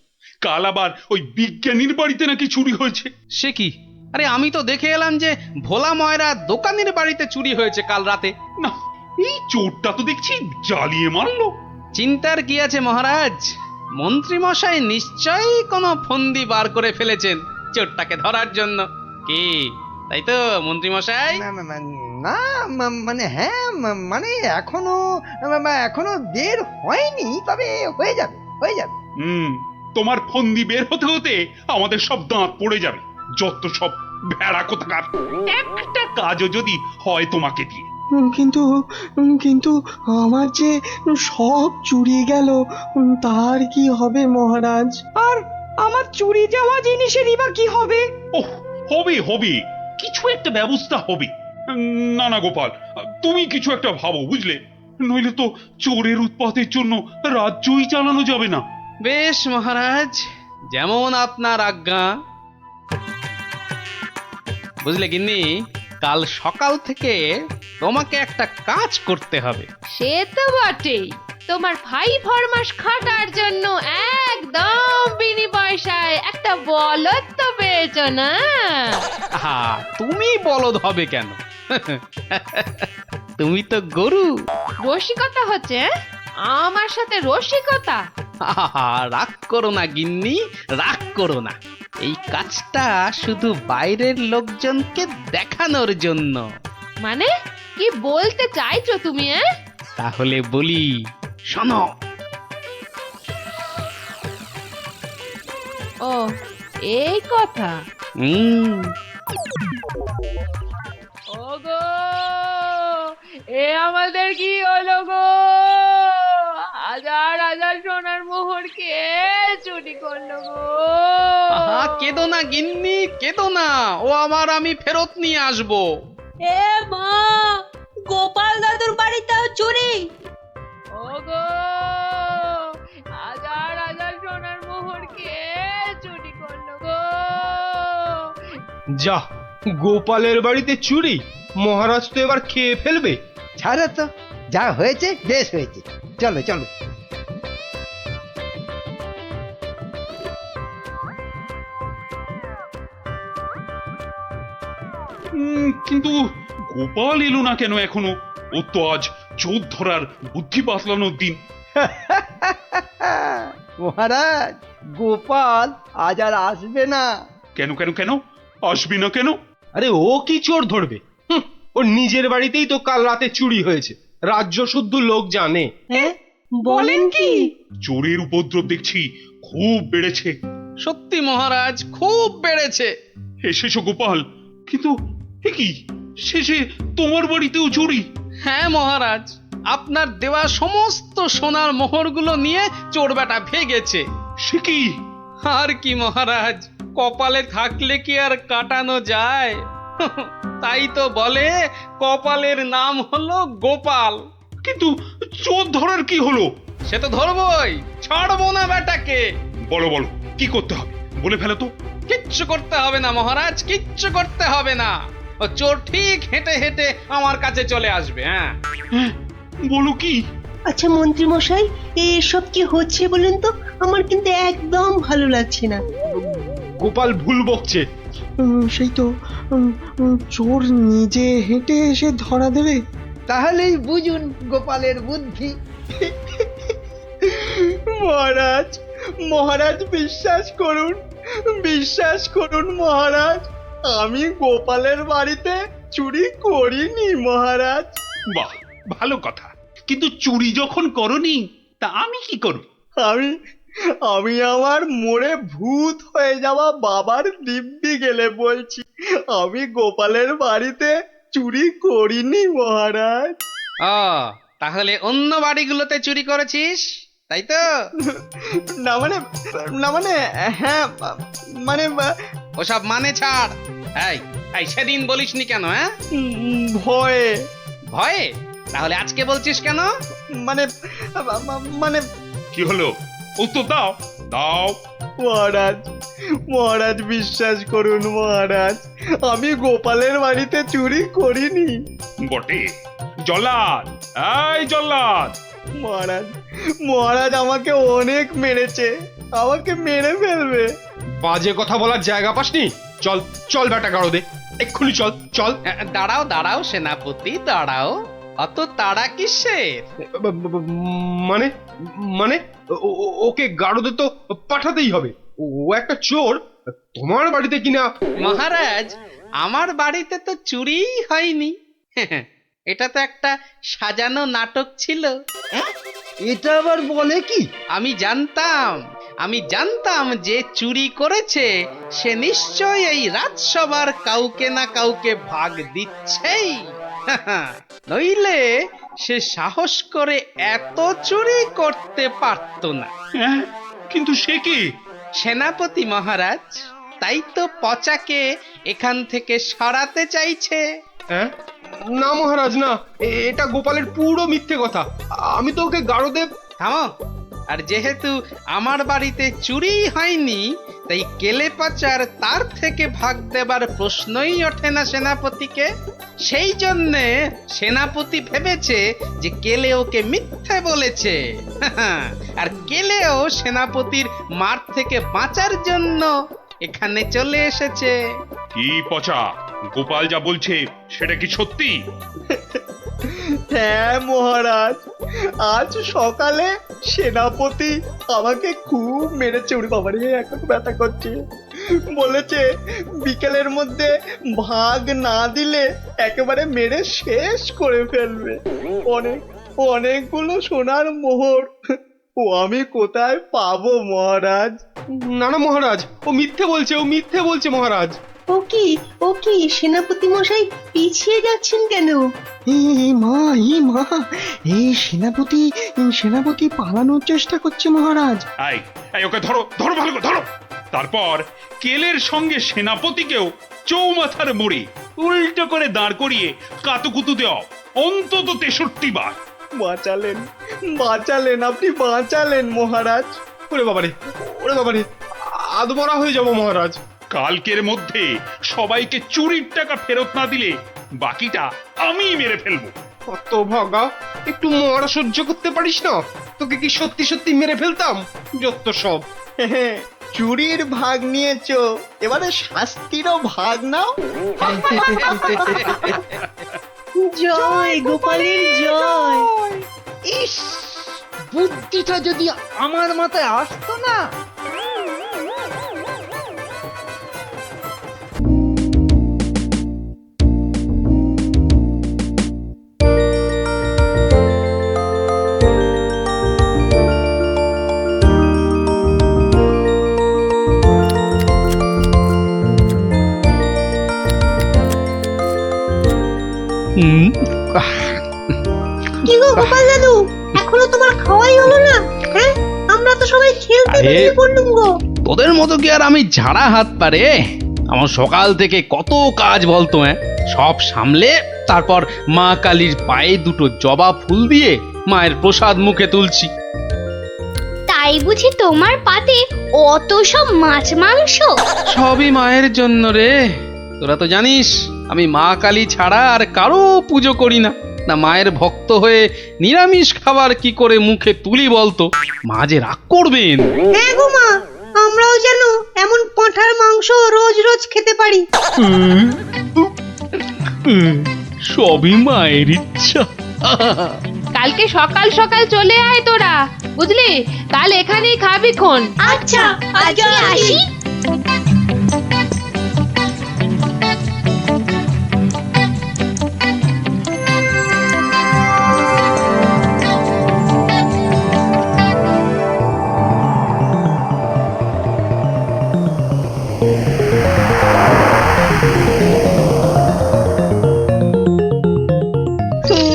কাল আবার ওই বিজ্ঞানীর বাড়িতে নাকি চুরি হয়েছে? সে কি? আরে আমি তো দেখে এলাম যে ভোলা ময়রা দোকানের বাড়িতে চুরি হয়েছে কাল রাতে। না, এই চোরটা তো দেখছি জ্বালিয়ে মারলো। চিন্তার কি আছে মহারাজ, মন্ত্রী মশাই নিশ্চয়ই কোনো ফন্দি বার করে ফেলেছেন চোরটাকে ধরার জন্য। কি তাই তো মন্ত্রী মশাই? না মানে হ্যাঁ, মানে এখনো বের হয়নি, তবে হয়ে যাবে। তোমার ফন্দি বের হতে হতে আমাদের সব দাঁত পড়ে যাবে। যত সব ভেড়া কোথাকার, একটা কাজও যদি হয় তোমাকে দিয়ে। কিন্তু আমার যে সব চুরি গেল, তার কি হবে মহারাজ? আর আমার চুরি যাওয়া জিনিসেরই বা কি হবে? ওহ, হবে, কিছু একটা ব্যবস্থা হবে। না না গোপাল, তুমি কিছু একটা ভাবো, বুঝলে? নইলে তো চোরের উৎপাতের জন্য রাজ্যই চালানো যাবে না। বেশ মহারাজ, যেমন আপনার আজ্ঞা। বুঝলে গিন্নি, কাল সকাল থেকে তোমাকে একটা কাজ করতে হবে। সে তো বটেই, তোমার ভাই ফরমাস খাটার জন্য একদম বিনি পয়সায় একটা বলদ তো পেয়েছ না? হ্যাঁ, তুমি বলদ হবে কেন? তুমি তো গরু। রসিকতা হচ্ছে? আমার সাথে রসিকতা? রাগ করো না গিন্নি, রাগ করো না। এই কাজটা শুধু বাইরের লোকজনকে দেখানোর জন্য। মানে কি বলতে চাইছো তুমি? তাহলে বলি, শোনো। ও, এই কথা। ওগো, এ আমাদের কি হলো গো? হাজার হাজার সোনার মোহর কে চুরি করলো গো? কেঁদো না গিন্নি, কেঁদো না, ও আমি ফেরত নিয়ে আসবো। এ মা, গোপাল দাদুর বাড়িতেও চুরি? ওগো, হাজার হাজার সোনার মোহর কে চুরি করলো গো? যা, গোপালের বাড়িতে চুরি? মহারাজ তো এবার খেয়ে ফেলবে। ছাড়ো তো, যা হয়েছে বেশ হয়েছে, চলো। কিন্তু গোপাল এলো না কেন এখনো? ও তো আজ চোর ধরার বুদ্ধি পাতলানোর দিন। মহারাজ, গোপাল আজ আর আসবে না। কেন আসবে না কেন? আরে ও কি চোর ধরবে? ওর নিজের বাড়িতেই তো কাল রাতে চুরি হয়েছে, রাজ্য শুদ্ধ লোক জানে। বলেন কি? চোরের উপদ্রব দেখছি খুব বেড়েছে। সত্যি মহারাজ, খুব বেড়েছে। এসেছো গোপাল, কিন্তু কি শেষে তোমার বাড়িতেও চুরি? হ্যাঁ মহারাজ, আপনার দেওয়া সমস্ত সোনার মোহরগুলো নিয়ে চোর বেটা ভেগেছে। সে কি? আর কি মহারাজ, কপালে থাকলে কি আর কাটানো যায়? তাই তো বলে কপালের নাম হলো গোপাল। কিন্তু চোর ধরার কি হলো? সে তো ধরবই, ছাড়বো না বেটাকে। বলো বলো, কি করতে হবে বলে ফেলো তো। কিচ্ছু করতে হবে না মহারাজ, কিচ্ছু করতে হবে না। ও চোর ঠিক হেঁটে হেঁটে আমার কাছে চলে আসবে। হ্যাঁ, বলো কি? আচ্ছা মন্ত্রী মশাই, এসব কি হচ্ছে বলুন তো? আমার কিন্তু একদম ভালো লাগছে না। গোপাল ভুল বকছে। সেই তো চোর নিজে হেঁটে এসে ধরা দেবে। তাহলেই বুঝুন গোপালের বুদ্ধি। মহারাজ, মহারাজ বিশ্বাস করুন মহারাজ, আমি গোপালের বাড়িতে চুরি করিনি মহারাজ। বাহ, ভালো কথা। কিন্তু চুরি যখন করনি, তা আমি কি করব? আমি আমার মোড়ে ভূত হয়ে যাওয়া বাবার দিব্যি গেলে বলছি, আমি গোপালের বাড়িতে চুরি করিনি মহারাজ। ও তাহলে অন্য বাড়িগুলোতে চুরি করেছিস, তাই তো? না মানে হ্যাঁ মানে ওসব মানে ছাড়। এই এই সেদিন বলিসনি কেন? হ্যাঁ, ভয়ে। ভয়ে? তাহলে আজকে বলছিস কেন? মানে মানে কি হলো? উত্তর দাও দাও। মহারাজ বিশ্বাস করুন মহারাজ, আমি গোপালের বাড়িতে চুরি করিনি। বটে? জল্লাদ, এই জল্লাদ! মহারাজ আমাকে অনেক মেরেছে, আমাকে মেরে ফেলবে। বাজে কথা বলার জায়গা পাসনি? চল চল বেটা গাড়ো দে, এক্ষুনি চল চল। দাঁড়াও দাঁড়াও সেনাপতি, দাঁড়াও। অত তাড়া কিসের? মানে মানে ওকে গাড়োদে তো পাঠাতেই হবে। ও একটা চোর, তোমার বাড়িতে কিনা। মহারাজ, আমার বাড়িতে তো চুরি হয়নি। এটা তো একটা সাজানো নাটক ছিল। এটা আবার বলে কি? আমি জানতাম যে চুরি করেছে সে নিশ্চয়ই এই রাজসভার কাউকে না কাউকে ভাগ দিচ্ছেই। নইলে সে সাহস করে এত চুরি করতে পারত না। কিন্তু সে কি? সেনাপতি মহারাজ, তাই তো পচাকে এখান থেকে সরাতে চাইছে। হ্যাঁ? না মহারাজ না, এটা গোপালের পুরো মিথ্যে কথা। আমি তো ওকে গাড়োদেব। থামো। আর যেহেতু আমার বাড়িতে চুরি হয়নি, তাই কেলে পাচার তার থেকে ভাগ দেবার প্রশ্নই ওঠে না সেনাপতিকে। সেই জন্যে সেনাপতি ভেবেছে যে কেলে ওকে মিথ্যে বলেছে। আর কেলেও সেনাপতির মার থেকে বাঁচার জন্য এখানে চলে এসেছে। কি পচা, গোপাল যা বলছে সেটা কি সত্যি? হ্যাঁ মহারাজ, আজ সকালে সেনাপতি আমাকে খুব মেরেছে। ওরে বাবারে, এখন ব্যথা করছে। বলেছে বিকেলের মধ্যে ভাগ না দিলে একেবারে মেরে শেষ করে ফেলবে। অনেকগুলো সোনার মোহর ও আমি কোথায় পাবো মহারাজ? না না মহারাজ, ও মিথ্যে বলছে মহারাজ। ও কি সেনাপতি মশাই পিছিয়ে যাচ্ছেন কেন? মা এই সেনাপতি পালানোর চেষ্টা করছে মহারাজ। এই ওকে ধরো ধরো, ভালো করে ধরো। তারপর কেলের সঙ্গে সেনাপতিকেও চৌমাথার মোড়ে উল্টো করে দাঁড় করিয়ে কাতুকুতু দেওয়া অন্তত 63 বার। বাঁচালেন আপনি, বাঁচালেন মহারাজ। ওরে বাবারে, আদমরা হয়ে যাবো মহারাজ। কালকের মধ্যে সবাইকে চুরির টাকা ফেরত না দিলে বাকিটা আমি মেরে ফেলবো। কত ভাগা, একটু মরা সহ্য করতে পারিস না? তোকে কি সত্যি মেরে ফেলতাম? যত সব। চুরির ভাগ নিয়েছো, এবারে শাস্তিরও ভাগ নাও। জয় গোপালের জয়। ইস, বুদ্ধিটা যদি আমার মাথায় আসতো না। কি গো গোপাল দাদু, এখনো তোমার খাওয়াই হলো না? হ্যাঁ, আমরা তো সবাই খেলতে বেরিয়ে পড়লুম গো। তোদের মতো কি আর আমি ঝাড়া হাত পারে? আমার সকাল থেকে কত কাজ বলতো, সব সামলে তারপর মা কালীর পায়ে দুটো জবা ফুল দিয়ে মায়ের প্রসাদ মুখে তুলছি। তাই বুঝি তোমার পাতে অত সব মাছ মাংস? সবই মায়ের জন্য রে। তোরা তো জানিস আমি মা কালী ছাড়া আর কারো পুজো করি না। না মায়ের ভক্ত হয়ে নিরামিষ খাবার কি করে মুখে তুলি বলতো? মা যে রাগ করবেন। হ্যাঁ গো মা, আমরাও যেন এমন পাঁঠার মাংস রোজ রোজ খেতে পারি। সবই মায়ের ইচ্ছা। কালকে সকাল সকাল চলে আয় তোরা, বুঝলি? কাল এখানেই খাবি খন। আচ্ছা, আজকে আসি।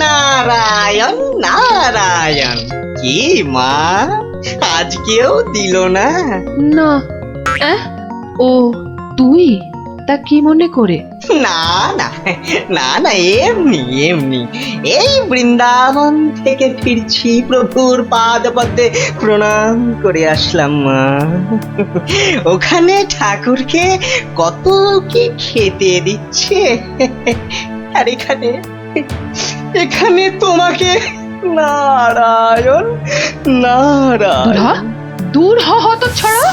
নারায়ণ নারায়ণ, কি মা আজকেও দিল না? না। ও তুই? তা কি মনে করে? না না না না, এমনি এমনি, এই বৃন্দাবন থেকে ফিরছি, প্রভুর পাদ পদ্মে প্রণাম করে আসলাম মা। ওখানে ঠাকুরকে কত কি খেতে দিচ্ছে, আর এখানে এখানে তোমাকে নারায়ণ নারায়ণ। দূর হত ছড়া।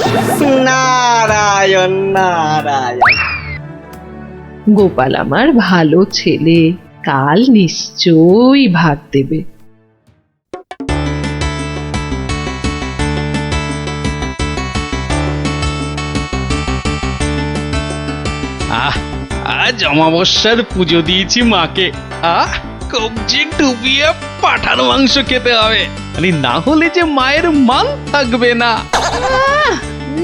নারায়ণ নারায়ণ। গোপাল আমার ভালো ছেলে, কাল নিশ্চয়ই ভাত দেবে। আজ অমাবস্যার পুজো দিয়েছি মাকে। কবজি ডুবিয়ে পাঠার মাংস খেতে হবে, না হলে যে মায়ের মান থাকবে না।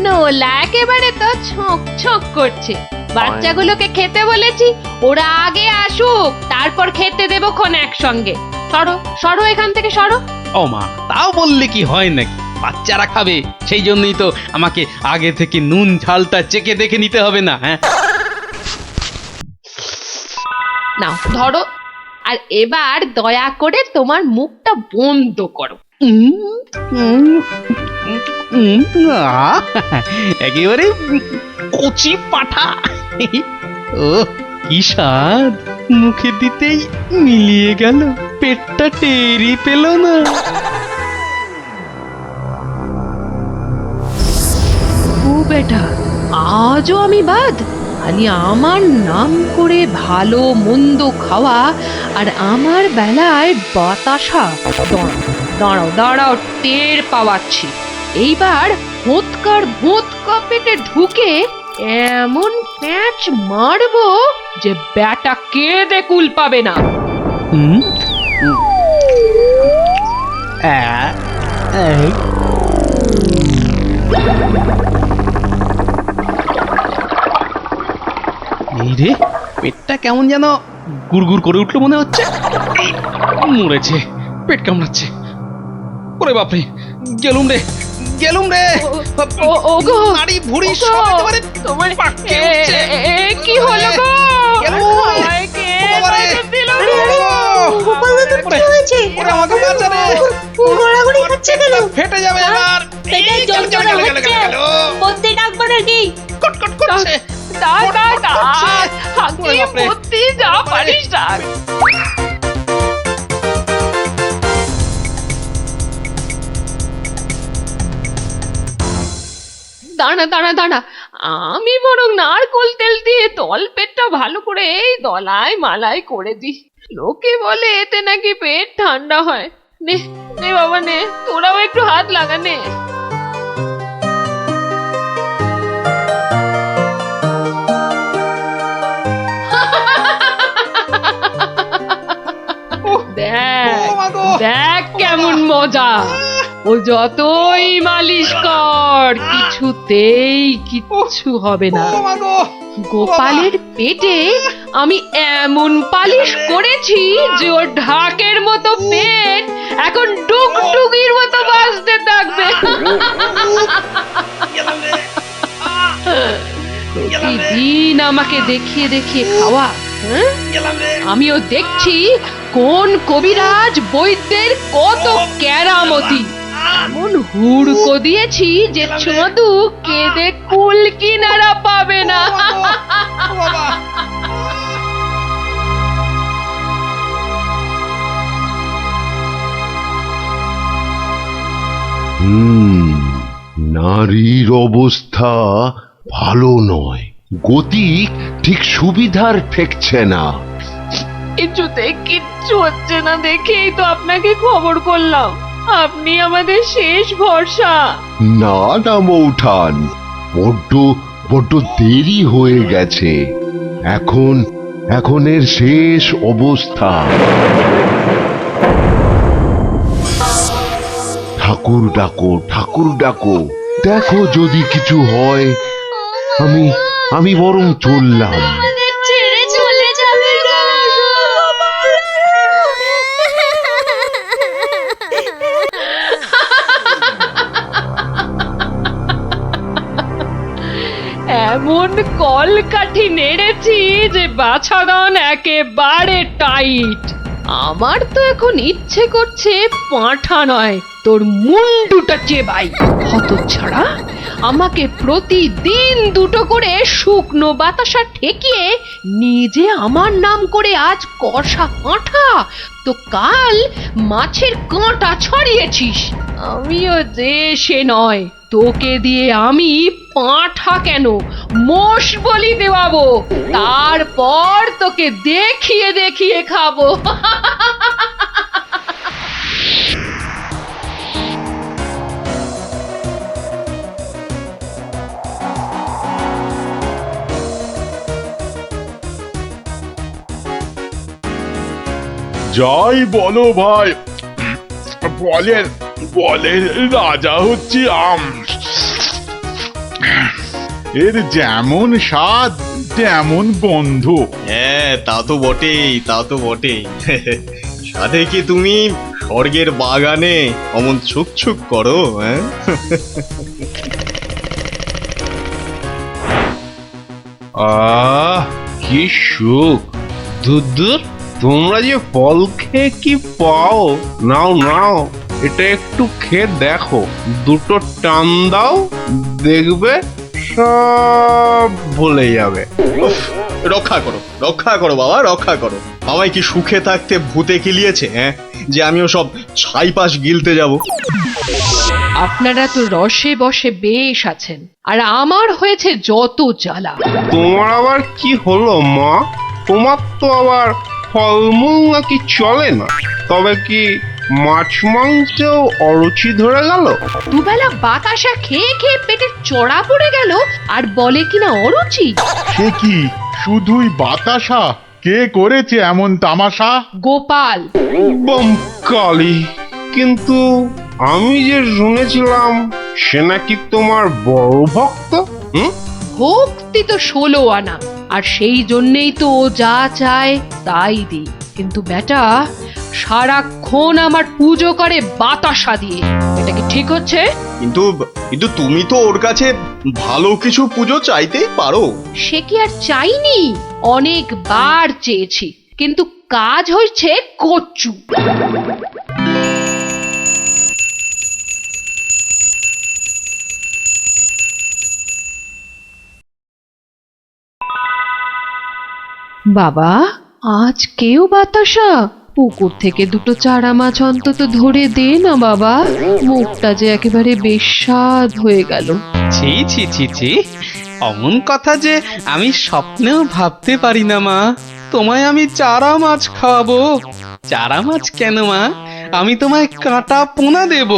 নোলা একেবারে তো ছক ছক করছে। বাচ্চাগুলোকে খেতে বলেছি, ওরা আগে আসুক, তারপর খেতে দেবো খন একসঙ্গে। সরো সরো এখান থেকে সরো। ও মা, তাও বললে কি হয় নাকি? বাচ্চারা খাবে, সেই জন্যই তো আমাকে আগে থেকে নুন ঝালটা চেকে দেখে নিতে হবে না? নাও ধরো, আর এবার দয়া করে তোমার মুখটা বন্ধ করো। একেবারে কচি পাঠা। ও কি স্বাদ, মুখে দিতেই মিলিয়ে গেল, পেটটা টেরি পেল না। ও বেটা, আজও আমি বাদ? খালি আমার নাম করে ভালো মন্দ খাওয়া, আর আমার বেলায় বাতাসা। দাঁড়াও দাঁড়াও, টের পাওয়াচ্ছি। এইবার ভোঁতকা পেটে ঢুকে এমন প্যাঁচ মারবো যে ব্যাটা কেঁদে কুল পাবে না। এই রে, পেটটা কেমন যেন গুড়গুড় করে উঠলো মনে হচ্ছে। মরেছে, পেট কামড়াচ্ছে। ওরে বাপরে, গেলুম রে গেলুম রে। ওগো নাড়ি ভুঁড়ি সব একেবারে তোমার পাককে উঠছে। কি হলো গো? গোপাল দাদুর কি হয়েছে? আমাকে বাঁচা রে, গড়াগড়ি খাচ্ছে কেন? ফেটে যাবে এবার। পেটে যন্ত্রণা হচ্ছে, বদ্যি ডাকবো নাকি? কটকট করছে। যা পারিস ডাক। দাঁড়া দাঁড়া দাঁড়া, আমি বরং নারকোল তেল দিয়ে তল পেটটা ভালো করে এই দলাই মালাই করে দিই। লোকে বলে এতে নাকি পেট ঠান্ডা হয়। নে নে বাবা নে, তোরাও একটু হাত লাগা নে। দেখ কেমন মজা। ও যতই মালিশ কর, কিছুতেই কিচ্ছু হবে না। গোপালের পেটে আমি এমন পালিশ করেছি যে ওর ঢাকের মতো পেট এখন ডুগডুগির মতো বাজতে থাকবে। প্রতিদিন আমাকে দেখিয়ে দেখিয়ে খাওয়া, হ্যাঁ? আমিও দেখছি কোন কবিরাজ বৈদ্যের কত কেরামতি। এমন হুড়কো দিয়েছি যে ছুঁদু কেঁদে কুল কিনারা পাবে না। নারীর অবস্থা ভালো নয়, গতি ঠিক সুবিধার ঠেকছে না। কিছুতে কিচ্ছু হচ্ছে না দেখেই তো আপনাকে খবর করলাম। আপনি আমাদের শেষ ভরসা। না না মৌঠান, বড্ড দেরি হয়ে গেছে। এখন এর শেষ অবস্থা। ঠাকুর ডাকো, দেখো যদি কিছু হয়। আমি বরং চললাম। ছেড়ে চলে যাবে গো। এমন কলকাঠি নেড়েছি যে বাছাধন একেবারে টাইট। আমার তো এখন ইচ্ছে করছে পাঁঠা নয়, তোর মুন্ডুটা চেবাই। হতচ্ছাড়া, আমাকে প্রতিদিন দুটো করে শুকনো বাতাসা ঠেকিয়ে নিজে আমার নাম করে আজ কষা পাঁঠা, তো কাল মাছের কাঁটা ছড়িয়েছিস। আমিও যে সে নয়, তোকে দিয়ে আমি পাঁঠা কেন মোষ বলি দেওয়াবো, তারপর তোকে দেখিয়ে দেখিয়ে খাবো। যাই বলো ভাই, বলের রাজা হচ্ছে আম। এর যেমন স্বাদ তেমন গন্ধ। হ্যাঁ, তা তো বটেই। সাথে কি তুমি স্বর্গের বাগানে অমন ছুক করো? হ্যাঁ, কি সুখ! দূর, তোমরা যে ফল খেয়ে কি পাও। নাও, এটা একটু খেয়ে দেখো, দুটো টান দাও, দেখবে সব ভুলে যাবে। রক্ষা করো বাবা, রক্ষা করো। আমায় কি সুখে থাকতে ভূতে কিলিয়েছে? হ্যাঁ, যে আমিও সব ছাইপাশ গিলতে যাব। আপনারা তো রসে বসে বেশ আছেন, আর আমার হয়েছে যত জ্বালা। তোমার আবার কি হলো মা? তোমার তো আবার ফলমূল নাকি চলে না, তবে কি মাছ মাংসেও অরুচি ধরে গেল? দুবেলা বাতাসা খেয়ে খেয়ে পেটে চড়া পড়ে গেল, আর বলে কিনা অরুচি। সে কি শুধুই বাতাসা? কে করেছে এমন তামাশা? গোপাল। কালী, কিন্তু আমি যে শুনেছিলাম সে নাকি তোমার বড় ভক্ত। ভক্তি তো 16 আনা, আর সেই জন্যেই তো ও যা চায় তাই দিই। কিন্তু বেটা সারাক্ষণ আমার পুজো করে বাতাসা দিয়ে। এটা কি ঠিক হচ্ছে? কিন্তু তুমি তো ওর কাছে ভালো কিছু পুজো চাইতেই পারো। সে কি আর চাইনি? অনেকবার চেয়েছি, কিন্তু কাজ হচ্ছে কচ্ছু। বাবা, আজ কেউ বাতাসা? পুকুর থেকে দুটো চারা মাছ অন্তত ধরে দে না বাবা, মুখটা যে একেবারে বেস্বাদ হয়ে গেল। ছি, অমন কথা যে আমি স্বপ্নেও ভাবতে পারি না মা। তোমায় আমি চারা মাছ খাওয়াবো। চারা মাছ কেন মা, আমি তোমায় কাঁটা পোনা দেব।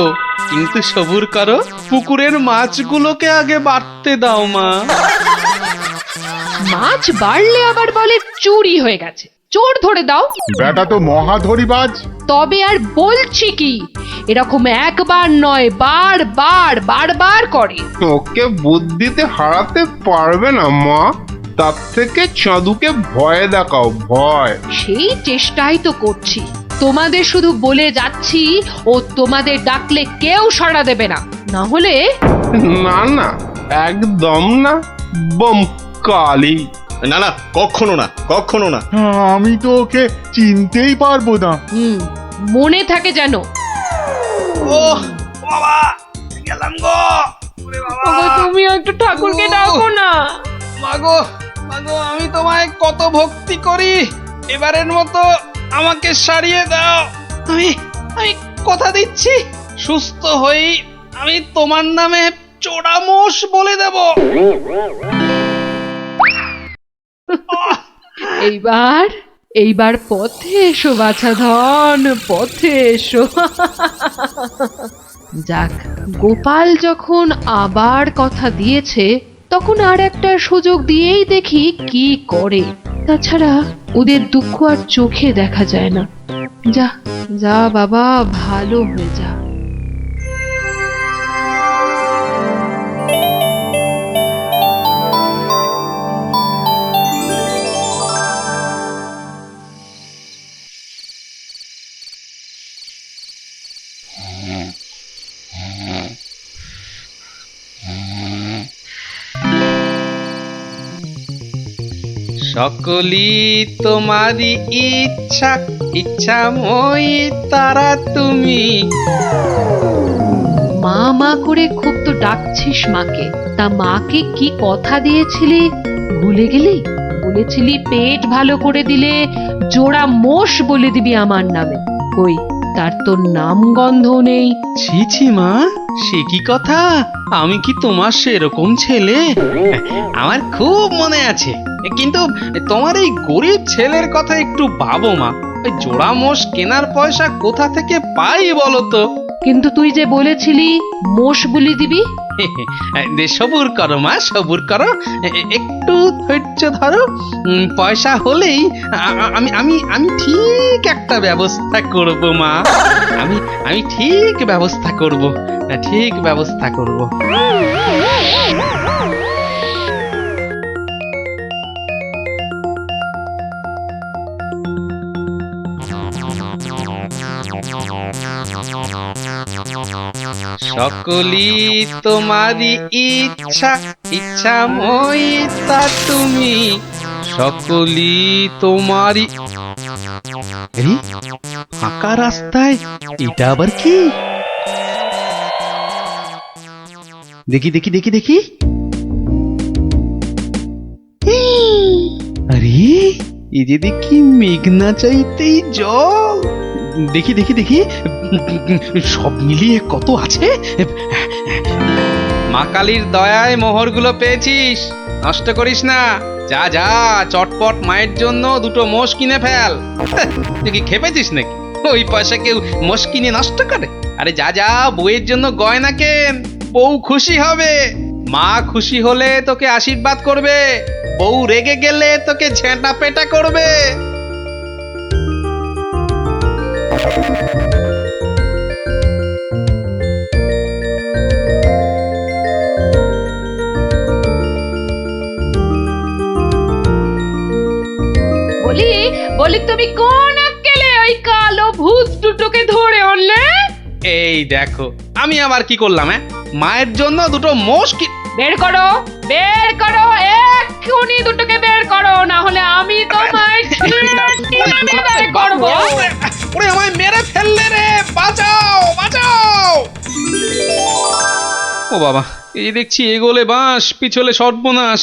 কিন্তু সবুর করো, পুকুরের মাছগুলোকে আগে বাড়তে দাও মা। মাছ বাড়লে আবার বলে চুরি হয়ে গেছে। চোর ধরে দাও। বেটা তো মহাধরিবাজ। তবে আর বলছি কি, এরকম একবার নয়, বারবার করে। ওকে বুদ্ধিতে হারাতে পারবে না মা, তার থেকে চাঁদুকে ভয় দেখাও, ভয়। সেই চেষ্টাই তো করছি। তোমাদের শুধু বলে যাচ্ছি, ও তোমাদের ডাকলে কেউ সাড়া দেবে না। না হলে না, একদম না। কালি। না না, কখনো না, কখনো না। আমি তো ওকে চিনতেই পারবো না। মনে থাকে যেন। ওহ বাবা, গেলাম গো। ওরে বাবা, ওগো, তুমি একটু ঠাকুরকে ডাকো না। মাগো মাগো, আমি তোমায় কত ভক্তি করি, এবারের মতো আমাকে সারিয়ে দাও। আমি আমি কথা দিচ্ছি, সুস্থ হই আমি তোমার নামে চোরামোষ বলে দেব। এইবার পথে এসো বাছা ধন, পথে এসো। যাক, গোপাল যখন আবার কথা দিয়েছে তখন আর একটা সুযোগ দিয়েই দেখি কি করে। তাছাড়া ওদের দুঃখ আর চোখে দেখা যায় না। যা যা বাবা, ভালো হয়ে যা। সকলি তোমারই ইচ্ছা, ইচ্ছাময়ী তারা তুমি। মা মা করে খুব তো ডাকছিস মাকে, তা মাকে কি কথা দিয়েছিলি ভুলে গেলি? বলেছিলি পেট ভালো করে দিলে জোড়া মোষ বলে দিবি আমার নামে। কই, তার তো নাম গন্ধ নেই। ছি ছি মা, সে কি কথা? আমি কি তোমার সেরকম ছেলে? আমার খুব মনে আছে, কিন্তু তোমার এই গরিব ছেলের কথা একটু ভাবো মা। ওই জোড়া মোষ কেনার পয়সা কোথা থেকে পাই বলো তো? কিন্তু তুই যে বলেছিলি মোষ বলি দিবি। সবুর করো মা, সবুর করো, একটু ধৈর্য ধরো। পয়সা হলেই আমি আমি আমি ঠিক একটা ব্যবস্থা করব মা। আমি ঠিক ব্যবস্থা করব, ঠিক ব্যবস্থা করব। সকলি তোমারই ইচ্ছা, ইচ্ছাময়ী তা তুমি। সকলি তোমারই। ফাঁকা রাস্তায় এটা আবার কি? দেখি দেখি দেখি দেখি। আরে, এই যে দেখি মেঘনা চাইতেই জল। দেখি দেখি দেখি, সব মিলিয়ে কত আছে। মা কালীর দয়ায় মোহরগুলো পেয়েছিস, নষ্ট করিস না। যা যা, চটপট মায়ের জন্য দুটো মোষ কিনে ফেল। তুই কি খেপেছিস নাকি? ওই পয়সা কেউ মোষ কিনে নষ্ট করে? আরে যা যা, বউয়ের জন্য গয়না কেন, বউ খুশি হবে। মা খুশি হলে তোকে আশীর্বাদ করবে, বউ রেগে গেলে তোকে ঝেঁটা পেটা করবে। বলি তুমি কোন আক্কেলে ওই কালো ভূত দুটোকে ধরে আনলে? এই দেখো, আমি আবার কি করলাম? মায়ের জন্য দুটো মোষ কি। বের করো, বের করো, এক্ষুনি দুটোকে বের করো, না হলে আমি তোমায় বের করবো। ওরে, আমায় মেরে ফেললে রে, বাঁচাও বাঁচাও। ও বাবা, এই দেখছি এগোলে বাঁশ, পিছলে সর্বনাশ।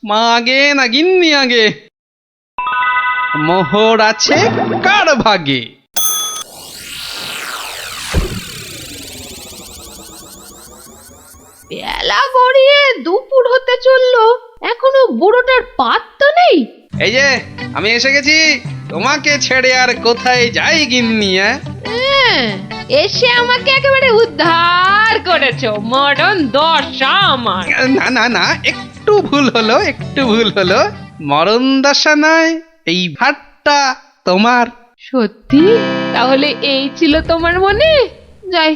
মা আগে না গিন্নি আগে? মোহর আছে কার ভাগে? বেলা গড়িয়ে দুপুর হতে চললো, এখনো বুড়োটার পাত্তা নেই। এই যে আমি এসে গেছি, তোমাকে ছেড়ে আর কোথায় যাই গিন্নি? এসে আমাকে একেবারে উদ্ধার করেছো, মরণ দশা আমার। না না না, একটু ভুল হলো, একটু ভুল হলো। মরণ দশা নয়, এই ভাতটা তোমার। সত্যি? তাহলে এই ছিল তোমার মনে? যাই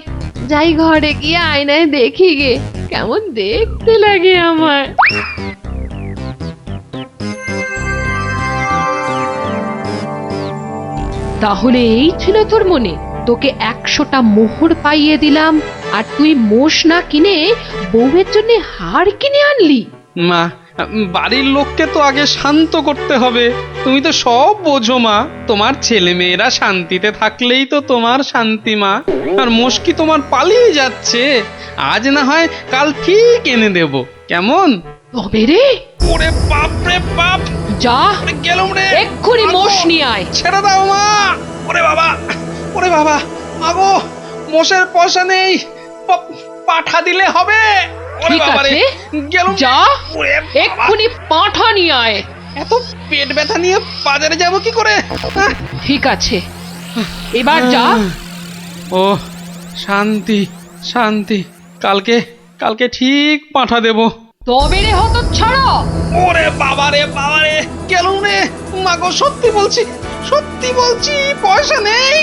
যাই, ঘরে গিয়ে আয়নায় দেখি গে কেমন দেখতে লাগে আমার। তাহলে এই ছিল তোর মনে? তোকে 100টা মোহর পাইয়ে দিলাম আর তুই মোষ না কিনে বউয়ের জন্য হার কিনে আনলি? মা, বাড়ির লোককে তো আগে শান্ত করতে হবে। তুমি তো সব বোঝো মা, তোমার ছেলে মেয়েরা শান্তিতে থাকলেই তো তোমার শান্তি মা। আর মুশকি তোমার পালিয়ে যাচ্ছে, আজ না হয় কাল ঠিক এনে দেব, কেমন? তবে রে, ওরে বাপ রে বাপ, যা গেলুম রে, এক্ষুনি মোষ নিয়ে আয়। ছেড়ে দাও মা। ওরে বাবা, ওরে বাবা, আগো মোষের পয়সা নেই, পাঠা দিলে হবে। ওরে ঠিক বাবা রে, আছে, গেলুম। যা ওরে বাবা, এক্ষুনি পাঁঠা নিয়ে আয়। এত পেট ব্যথা নিয়ে বাজারে যাব কি করে? ঠিক আছে, এবার যা। ও শান্তি শান্তি, কালকে কালকে ঠিক পাঠা দেব। তবে রে হতচ্ছাড়া। ওরে বাবা রে বাবা রে, গেলুম রে। মাগো সত্যি বলছি, সত্যি বলছি, পয়সা নেই।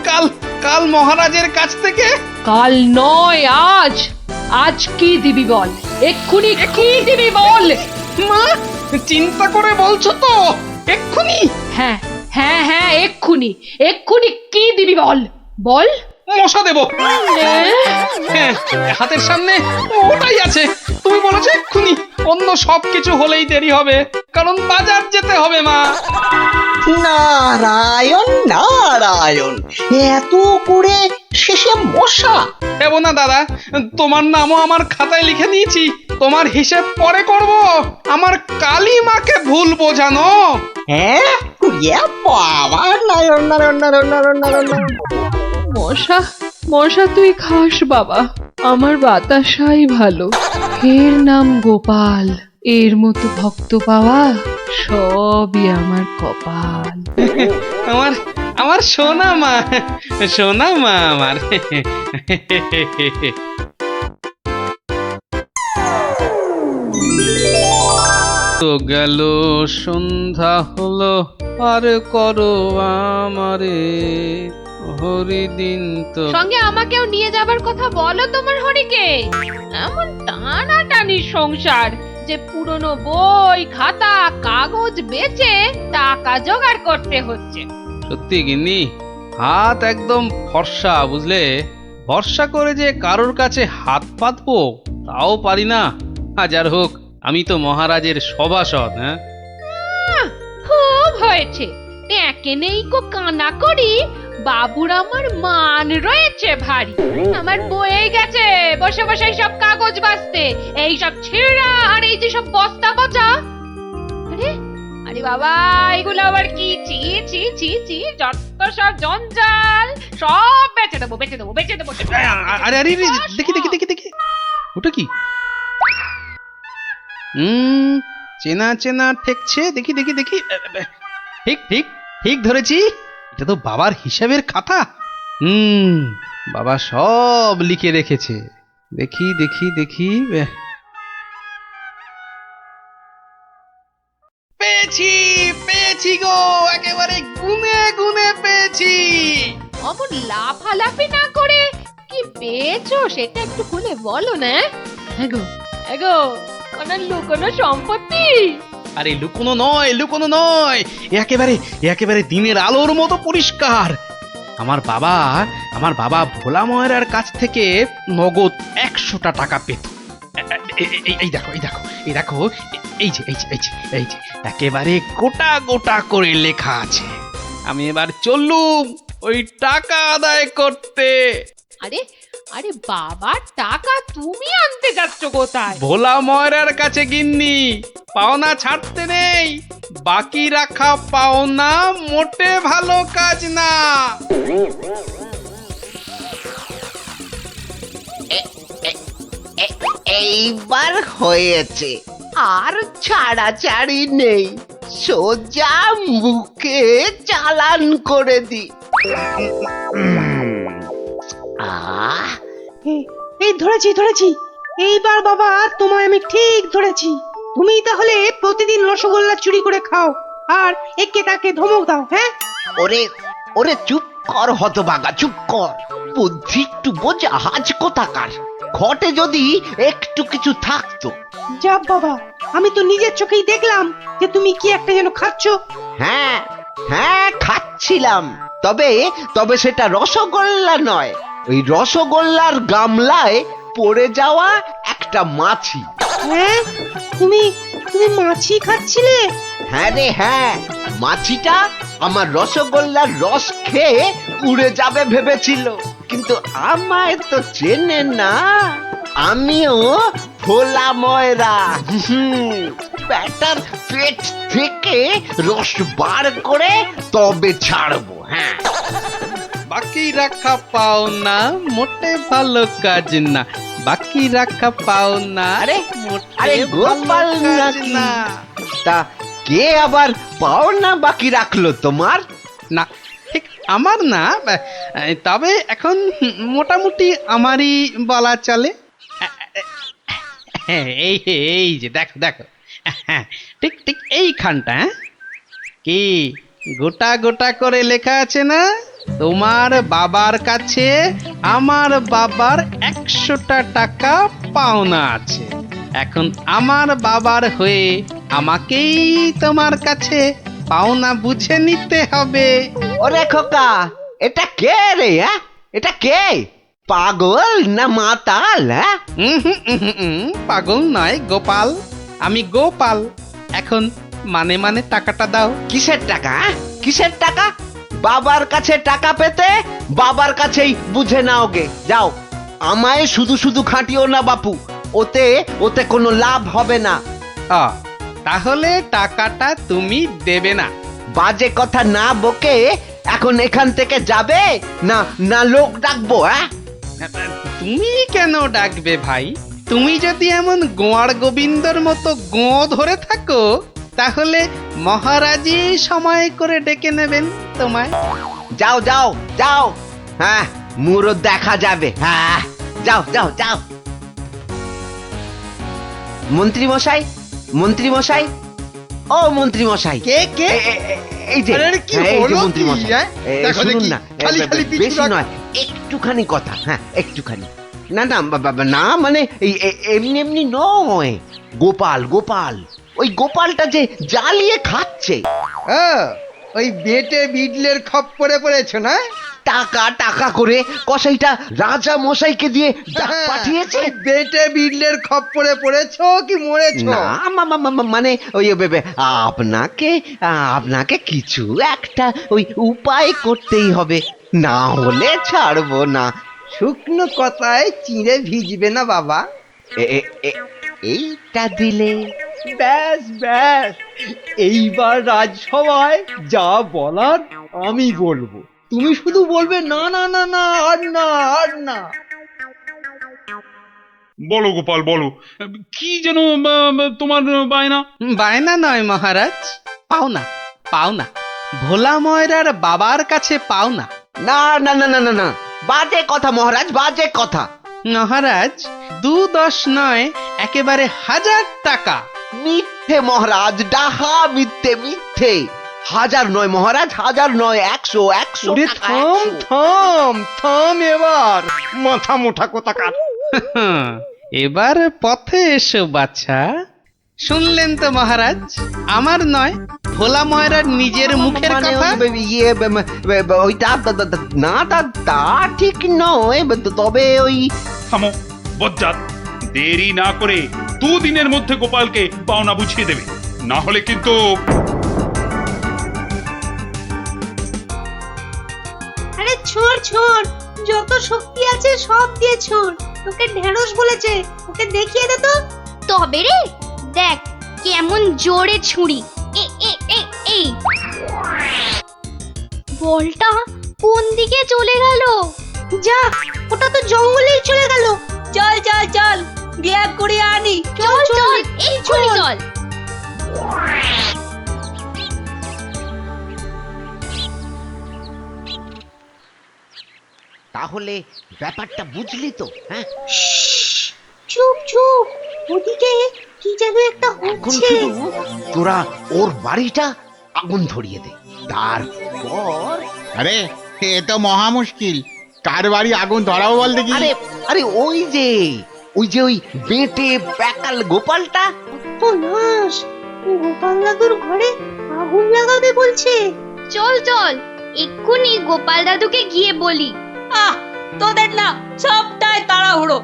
কাল কাল মহারাজের কাছ থেকে। কাল নয়, আজ। আজ কি দিবি বল, এক্ষুনি কি দিবি বল। মা, চিন্তা করে বলছো তো? এক্ষুনি? হ্যাঁ হ্যাঁ হ্যাঁ, এক্ষুনি এক্ষুনি কি দিবি বল, বল। মশা দেব। হ্যাঁ, হাতের সামনে ওটাই আছে। তুমি বলেছো এক্ষুনি, অন্য সবকিছু হলেই দেরি হবে, কারণ বাজার যেতে হবে মা। নারায়ণ নারায়ণ, এত করে শেষে মশা। দেব না দাদা, তোমার নামও আমার খাতায় লিখে নিয়েছি। তোমার হিসেব পরে করব, আমার কালী মাকে ভুল বোঝানো। হ্যাঁ, বাবা, নারায়ণ নারায়ণ নারায়ণ নারায়ণ নারায়ণ। মশা মশা তুই খাস বাবা, আমার বাতাসাই ভালো। এর নাম গোপাল, এর মতো ভক্ত পাওয়া সবই আমার কপাল। আমার আমার সোনা মা, সোনা মা আমার। তো গেল সন্ধ্যা হলো, আর করো আমারে হরিদিন। তো সঙ্গে আমাকেও নিয়ে যাবার কথা বলো তোমার হরিকে। এমন টানাটানি সংসার যে পুরনো বই খাতা কাগজ বেচে টাকা জোগাড় করতে হচ্ছে। সত্যি গিন্নি, হাত একদম ফর্সা, বুঝলে? ভরসা করে যে কারোর কাছে হাত পাতবো তাও পারি না। হাজার হোক, আমি তো মহারাজের সভাসদ। হ্যাঁ, খুব হয়েছে, একে নেই কো কানা করি, বাবুর আমার মান রয়েছে ভারী। আমার বয়ে গেছে বসে বসে সব কাগজ বাঁচতে, এই সব ছেঁড়া আর এই যে সব বস্তা পচা। আরে আরে বাবা, এগুলো আবার কি? চি চি চি চি, যত সব জঞ্জাল, সব বেচে দেবো বেচে দেবো বেচে দেবো। আরে আরে, দেখি দেখি দেখি দেখি, ওটা কি? চেনা চেনা ঠেকছে, দেখি দেখি দেখি। ঠিক ঠিক ঠিক ধরেছি, এটা তো বাবার হিসাবের খাতা। বাবা সব লিখে রেখেছে। দেখি দেখি দেখি, পেয়েছি পেয়েছি গো, একেবারে গুনে গুনে পেয়েছি। অমন লাফালাফি না করে কি পেয়েছো সেটা একটু খুলে বলো না। এগো এগো, কোনো লুকোনো সম্পত্তি? আরে লুকোনো নয়, লুকোনো নয়, একেবারে একেবারে দিনের আলোর মতো পরিষ্কার। আমার বাবা ভোলা ময়রার কাছ থেকে নগদ 100টা টাকা পেত। এই দেখো এই দেখো এই দেখো, এই যে এই যে এই যে এই যে, একেবারে গোটা গোটা করে লেখা আছে। আমি এবার চললুম ওই টাকা আদায় করতে। আরে আরে বাবা, টাকা তুমি আনতে যাচ্ছ কোথায়? ভোলা ময়রার কাছে গিন্নি। পাওনা ছাড়তে নেই, বাকি রাখা পাওনা মোটে ভালো কাজ না। এইবার হয়েছে, আর ছাড়াছাড়ি নেই, সোজা মুখে চালান করে দি। এই ধরেছি ধরেছি, এইবার বাবা তোমায় আমি ঠিক ধরেছি। তুমি তাহলে প্রতিদিন রসগোল্লা চুরি করে খাও আর একে তাকে ধমক দাও। হ্যাঁ, ওরে ওরে, চুপ কর হতভাগা, চুপ কর। বুদ্ধি একটু বোঝ, আজ কোথাকার। ঘটে যদি একটু কিছু থাকতো। যা বাবা, আমি তো নিজের চোখেই দেখলাম যে তুমি কি একটা যেন খাচ্ছ। হ্যাঁ হ্যাঁ, খাচ্ছিলাম। তবে তবে সেটা রসগোল্লা নয়, ওই রসগোল্লার গামলায় পড়ে যাওয়া একটা মাছি। হ্যাঁ, তুমি তুমি মাছি খাচ্ছিলে? হ্যাঁ রে হ্যাঁ, মাছিটা আমার রসগোল্লার রস খেয়ে উড়ে যাবে ভেবেছিল, কিন্তু আমায় তো চেনে না। আমিও ভোলা ময়রা, ব্যাটার পেট থেকে রস বার করে তবে ছাড়বো। হ্যাঁ, বাকি রাখা পাও না মোটে ভালো কাজ না, বাকি রাখা পাও না আরে মোটে আরে গোপাল ভালো কাজ নাকি? না। তা কে আবার পাওনা বাকি রাখলো তোমার? না ঠিক আমার না, তবে এখন মোটামুটি আমারই বলা চলে। এই এই যে দেখো দেখো, ঠিক ঠিক এইখানটা কি গোটা গোটা করে লেখা আছে না, তোমার বাবার কাছে আমার বাবার 100টা টাকা পাওনা আছে। এখন আমার বাবার হয়ে আমাকেই তোমার কাছে পাওনা বুঝে নিতে হবে। ওরে খোকা, এটা কে রে? হ্যাঁ, এটা কে? পাগল না মাতাল? হ্যাঁ, পাগল নয় গোপাল, আমি গোপাল। এখন মানে মানে টাকাটা দাও। কিসের টাকা? কিসের টাকা? বাবার কাছে টাকা পেতে বাবার কাছেই বুঝে নাও গে। যাও, আমায় শুধু শুধু খাটিও না বাপু, ওতে ওতে কোনো লাভ হবে না। তাহলে টাকাটা তুমি দেবে না? বাজে কথা না বকে এখন এখান থেকে যাবে না না লোক ডাকবো? হ্যাঁ, তুমি কেন ডাকবে ভাই? তুমি যদি এমন গোয়ার গোবিন্দর মতো গো ধরে থাকো তাহলে মহারাজই সময় করে ডেকে নেবেন তোমায়। যাও যাও যাও, হ্যাঁ মুরো দেখা যাবে। হ্যাঁ, যাও যাও যাও। মন্ত্রী মশাই, মন্ত্রী মশাই, ও মন্ত্রী মশাই। কে কে? এই যে কি এই যে হলো মন্ত্রী কি, মশাই, হ্যাঁ? দেখো শুনুন দেখি, না, খালি খালি পিছু বেশি রাখ। নয়, একটুখানি কথা। হ্যাঁ, একটুখানি। না না না, মানে এমনি এমনি নয়, গোপাল গোপাল, ওই গোপালটা যে জ্বালিয়ে খাচ্ছে। ওই বেটে বিডলের খপ্পরে পড়েছো না? টাকা টাকা করে কসাইটা রাজা মশাইকে দিয়ে ডাক পাঠিয়েছে। বেটে বিডলের খপ্পরে পড়েছো কি মরেছো? না মানে ওই আপনাকে আপনাকে কিছু একটা ওই উপায় করতেই হবে, না হলে ছাড়বো না। শুকনো কথায় চিঁড়ে ভিজবে না বাবা। এইটা দিলে ব্যাস ব্যাস, এইবার রাজসভায় যা বলার আমি বলবো, তুমি শুধু বলবে না না না না, আর না আর না। বলো গোপাল বলো, কি যেন তোমার বায়না? বায়না নয় মহারাজ, পাওনা পাওনা, ভোলা ময়রার বাবার কাছে পাওনা। না না না না না না, বাজে কথা মহারাজ, বাজে কথা। মহারাজ 2-10 নয়, একেবারে 1000 টাকা। মিথ্যে মহারাজ, ডাহা মিথ্যে মিথ্যে। 1000 নয় মহারাজ, 1000 নয়, 100 ওরে থাম থাম থাম, এবার মাথা মোটা কোথাকার। এবার পথে এসো বাছা। শুনলেন তো মহারাজ, আমার নয় ভোলা ময়রার নিজের মুখের কথা। ইয়ে ওইটা না, তা ঠিক নয়, তবে ওই থামো বজ্জাত, দেরি না করে 2 দিনের মধ্যে গোপালকে পাওনা বুঝিয়ে দেবে, না হলে কিন্তু। আরে ছোড় ছোড়, যত শক্তি আছে সব দিয়ে ছোড়। তোকে ঢেঁড়স বলেছে, ওকে দেখিয়ে দে তো। তবে রে দেখ কেমন জোরে ছুরি। এই বলটা কোন দিকে চলে গেল? যা, ওটা তো জঙ্গলেই চলে গেল। চল চল চল, গিয়ে কুড়িয়ে আনি। চল চল, এই ছুরি চল। তাহলে ব্যাপারটা বুঝলি তো? হ্যাঁ, চুপ চুপ, ওদিকে কি যেন একটা এখন হচ্ছে। শুধু তোরা ওর বাড়িটা আগুন ধরিয়ে দে, তারপর। আরে এ তো মহা মুশকিল, কার বাড়ি আগুন ধরাবো বল দেখি। আরে আরে ওই যে ওই বেটে প্যাকাল গোপালটা। ও নাশ, গোপাল দাদুর ঘরে আগুন লাগাবে বলছে। চল চল, এক্ষুনি গোপাল দাদুকে গিয়ে বলি। তোদের না সবটাই তাড়াহুড়ো।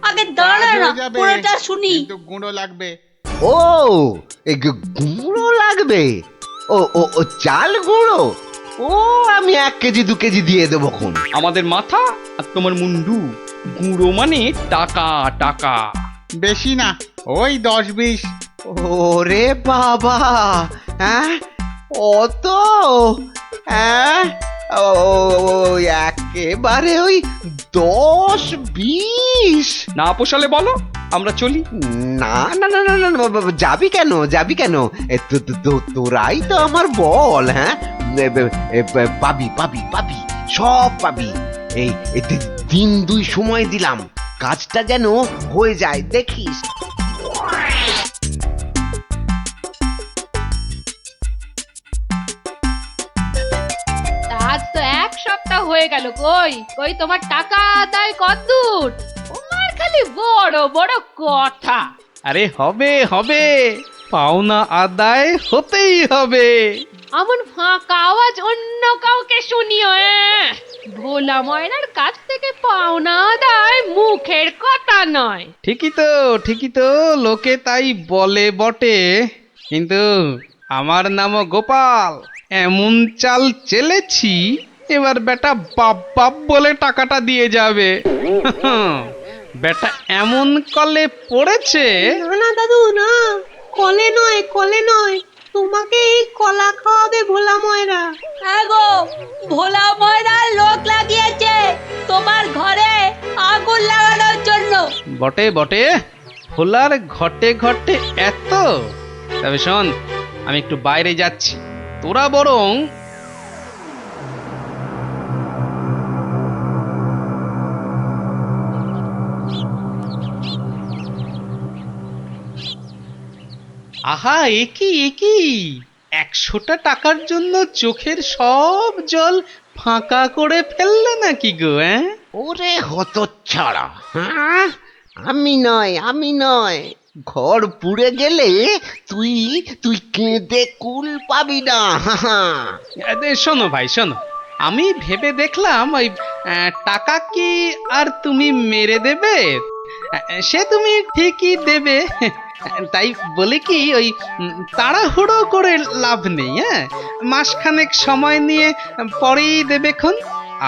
আগে দাঁড়া না, পুরোটা শুনি। কিন্তু গুঁড়ো লাগবে। ও এই গুঁড়ো লাগবে? ও ও ও চাল গুঁড়ো? ও আমি 1 কেজি 2 কেজি দিয়ে দেবো খন। আমাদের মাথা আর তোমার মুন্ডু, গুঁড়ো মানে টাকা টাকা। বেশি না, ওই 10-20। ওরে বাবা, হ্যাঁ অত? হ্যাঁ ও একেবারে ওই 10-20? না পোষালে বলো, আমরা চলি। না না না না না না, যাবি কেন, যাবি কেন? তোরাই তো আমার বল। হ্যাঁ পাবি পাবি পাবি, সব পাবি। এই 3-2 সময় দিলাম, কাজটা যেন হয়ে যায়, দেখিস। আজ তো 1 সপ্তাহ হয়ে গেল, কই কই তোমার টাকা আদায় কতদূর? তোমার খালি বড় বড় কথা। আরে হবে হবে, পাওনা আদায় হতেই হবে। এমন ফাঁকা আওয়াজ অন্য কাউকে শুনিও। ভোলা ময়নার কাছ থেকে পাওনা আদায় মুখের কথা নয়। ঠিকই তো, লোকে তাই বলে বটে, কিন্তু আমার নামও গোপাল। এমন চাল চেলেছি, এবার বেটা বাপ বাপ বলে টাকাটা দিয়ে যাবে। বেটা এমন কলে পড়েছে। না দাদু না, কলে নয় কলে নয়, তোমাকে এই কলা খাওয়াবে ভোলা ময়রা। হ্যাঁ গো, ভোলা ময়রার লোক লাগিয়েছে তোমার ঘরে আগুন লাগানোর জন্য। বটে বটে, ভোলার ঘটে ঘটে এত। তবে শোন, আমি একটু বাইরে যাচ্ছি, তোরা বরং আহা, একই 100টা টাকার জন্য চোখের সব জল ফাঁকা করে ফেললে নাকি গো? ওরে হতচ্ছাড়া, হ্যাঁ আমি নয়, ঘর পুড়ে গেলে তুই কেঁদে কুল পাবি না। শোনো ভাই শোনো, আমি ভেবে দেখলাম ওই টাকা কি আর তুমি মেরে দেবে? সে তুমি ঠিকই দেবে, তাই বলে কি ওই তাড়াহুড়ো করে লাভ নেই। হ্যাঁ, মাসখানেক সময় নিয়ে পরেই দেবেক্ষণ।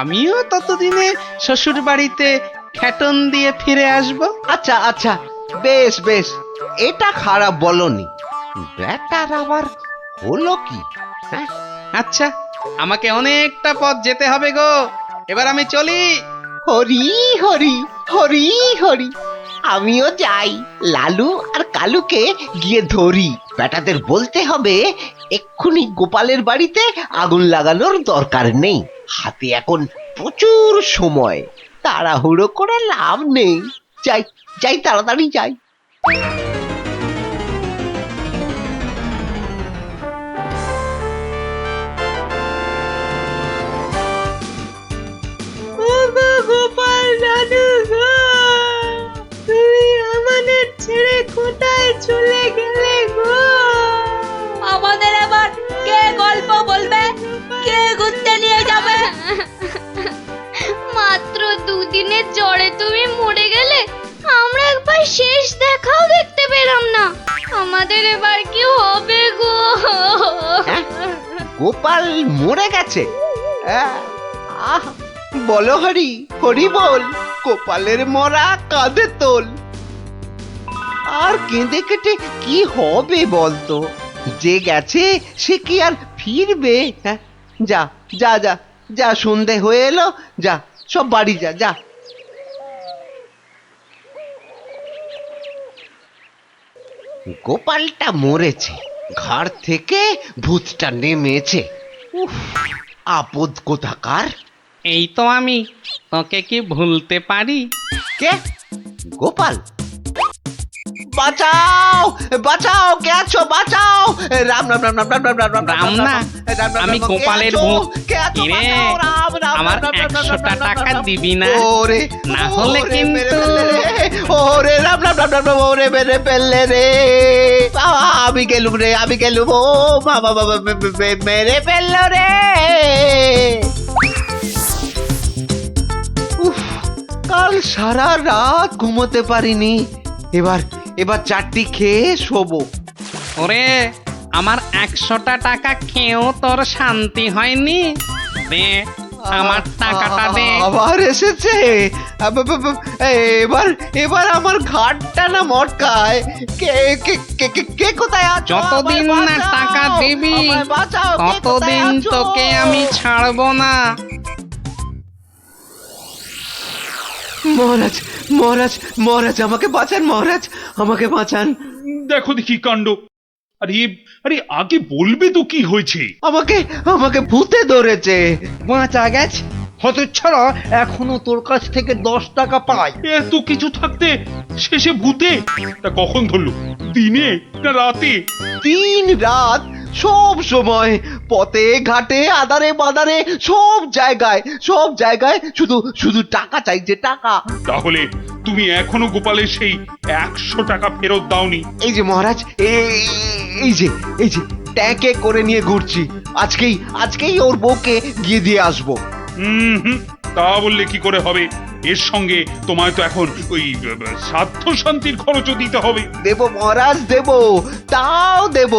আমিও ততদিনে শ্বশুর বাড়িতে খ্যাটন দিয়ে ফিরে আসব। আচ্ছা আচ্ছা, বেশ বেশ, এটা খারাপ বলনি। ব্যাটার আবার হলো কি? হ্যাঁ আচ্ছা, আমাকে অনেকটা পথ যেতে হবে গো, এবার আমি চলি। হরি হরি হরি হরি, আমিও যাই, লালু আর কালুকে গিয়ে ধরি। বেটাদের বলতে হবে এক্ষুনি গোপালের বাড়িতে আগুন লাগানোর দরকার নেই, হাতে এখন প্রচুর সময়, তাড়াহুড়ো করে লাভ নেই। যাই যাই, তাড়াতাড়ি যাই। গোপাল দাদু গো, তুমি আমাদের ছেড়ে কোথায় চলে গেলে গো? আমাদের এবার কে গল্প বলবে, কে ঘুরতে নিয়ে যাবে? মাত্র 2 দিনের জ্বরে তুমি মরে গেলে, আমরা একবার শেষ দেখাও দেখতে পেলাম না। আমাদের এবার কি হবে গো? গোপাল মরে গেছে? আহ, বলো হরি হরি বল, গোপালের মরা কাঁধে তোল। আর কেঁদে কেটে কি হবে বলতো? যে গেছে সে কি আর ফিরবে? হ্যাঁ, যা যা যা যা, সন্ধে হয়ে এলো, যা সব বাড়ি যা যা। গোপালটা মরেছে, ঘাড় থেকে ভূতটা নেমেছে। উফ, আপদ কোথাকার। এই তো আমি, তোকে কি ভুলতে পারি? কে? গোপাল? বাঁচাও বাঁচাও, কে আছো? বাঁচাও! রাম রাম রাম রাম রাম রাম রাম রাম না, আমি গোপালের ভূত। কিরে, আমার 100টা টাকা দিবি না? ওরে না হলে কিন্তু ওরে রাম রাম রাম রাম, ওরে মেরে ফেললে রে, আমি গেলুম রে, আমি গেলুম। ও বাবা বাবা, মেরে ফেললো রে। কাল সারা রাত ঘুমোতে পারিনি, এবার এবার চারটি খেয়ে শোবো। ওরে আমার 100টা টাকা খেয়েও তোর শান্তি হয়নি? দে আমার টাকাটা দে। আবার এসেছে। এবার এবার আমার ঘাটটা না মটকায়। কে কে কে কে- কে কোথায় আছো? যতদিন আমায় না বাঁচাও, টাকা দিবি আমায় বাঁচাও, কে কোথায় ততদিন আছো? তোকে আমি ছাড়বো না। মহারাজ মহারাজ মহারাজ আমাকে বাঁচান, মহারাজ আমাকে বাঁচান। দেখো দেখি কাণ্ড। আরে আরে আগে বলবে তো কি হয়েছে? আমাকে আমাকে ভূতে ধরেছে। বাঁচা গেছে হতচ্ছাড়া, এখনো তোর কাছ থেকে 10 টাকা পাই। এত কিছু থাকতে শেষে ভূতে? তা কখন ধরলো? দিনে না রাতে? 3 রাত সব সময়, পথে ঘাটে আদারে বাদারে সব জায়গায় শুধু শুধু টাকা চাইছে, টাকা। তাহলে তুমি এখনো গোপালের সেই 100 টাকা ফেরত দাওনি? এই যে মহারাজ, এই যে ট্যাঁকে করে নিয়ে ঘুরছি। আজকেই ওর বউকে গিয়ে দিয়ে আসবো। হুম, তা বললে কি করে হবে? এর সঙ্গে তোমায় তো এখন ওই স্বার্থ শান্তির খরচও দিতে হবে। দেব মহারাজ, দেব, তাও দেব।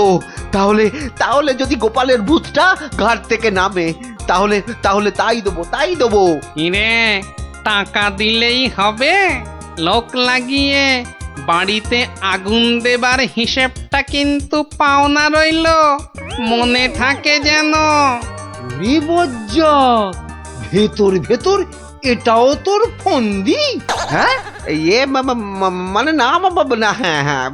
তাহলে যদি গোপালের ভূতটা ঘাট থেকে নামে, তাহলে তাই দেবো। ইরে টাকা দিলেই হবে? লোক লাগিয়ে বাড়িতে আগুন দেবার হিসেবটা কিন্তু পাওনা রইল, মনে থাকে যেন। বিপজ্জক, ভেতর ভেতর এটাও তোর ফন্দি? হ্যাঁ, মানে না, হ্যাঁ,